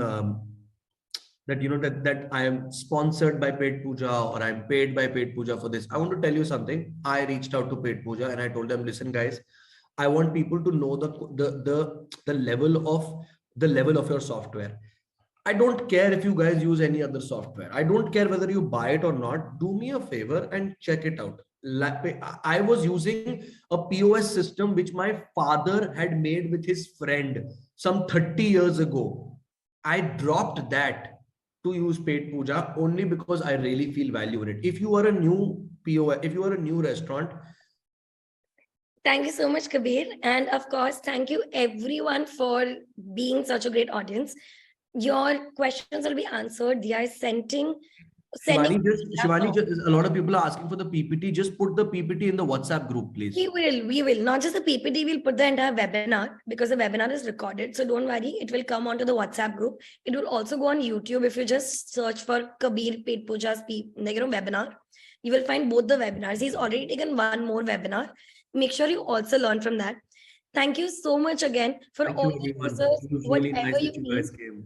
that I am sponsored by Petpooja or I'm paid by Petpooja for this. I want to tell you something. I reached out to Petpooja and I told them, listen, guys, I want people to know the level of your software. I don't care if you guys use any other software. I don't care whether you buy it or not. Do me a favor and check it out. I was using a POS system which my father had made with his friend some 30 years ago. I dropped that to use Petpooja only because I really feel value in it. If you are a new POS, if you are a new restaurant. Thank you so much, Kabir. And of course, thank you everyone for being such a great audience. Your questions will be answered. They are sending. Shivani, a lot of people are asking for the PPT. Just put the PPT in the WhatsApp group, please. We will. Not just the PPT, we'll put the entire webinar because the webinar is recorded. So don't worry, it will come onto the WhatsApp group. It will also go on YouTube. If you just search for Kabir Petpooja's webinar, you will find both the webinars. He's already taken one more webinar. Make sure you also learn from that. Thank you so much again for all the users. Whatever you need.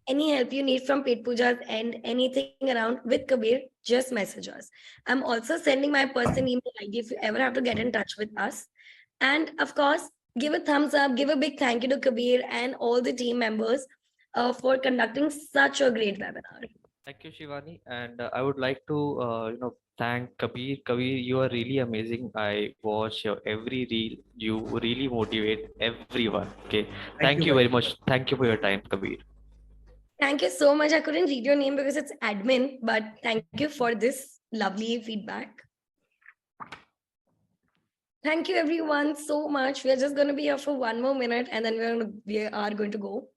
Any help you need from Petpooja's and anything around with Kabir, just message us. I'm also sending my personal email ID if you ever have to get in touch with us. And of course, give a thumbs up, give a big thank you to Kabir and all the team members for conducting such a great webinar. Thank you, Shivani. And I would like to, thank Kabir. Kabir, you are really amazing. I watch your every reel. You really motivate everyone. Okay. Thank you very much. Thank you for your time, Kabir. Thank you so much. I couldn't read your name because it's admin, but thank you for this lovely feedback. Thank you everyone so much. We're just going to be here for one more minute and then we are going to go.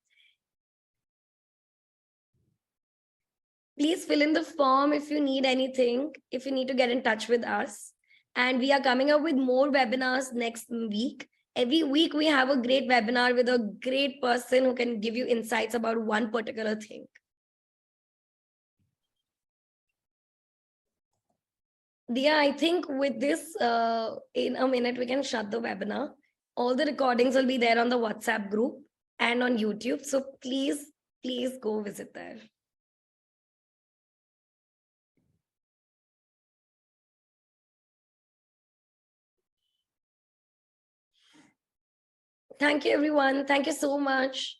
Please fill in the form if you need anything, if you need to get in touch with us. And we are coming up with more webinars next week. Every week we have a great webinar with a great person who can give you insights about one particular thing. Dia, I think with this, in a minute, we can shut the webinar. All the recordings will be there on the WhatsApp group and on YouTube. So please go visit there. Thank you, everyone. Thank you so much.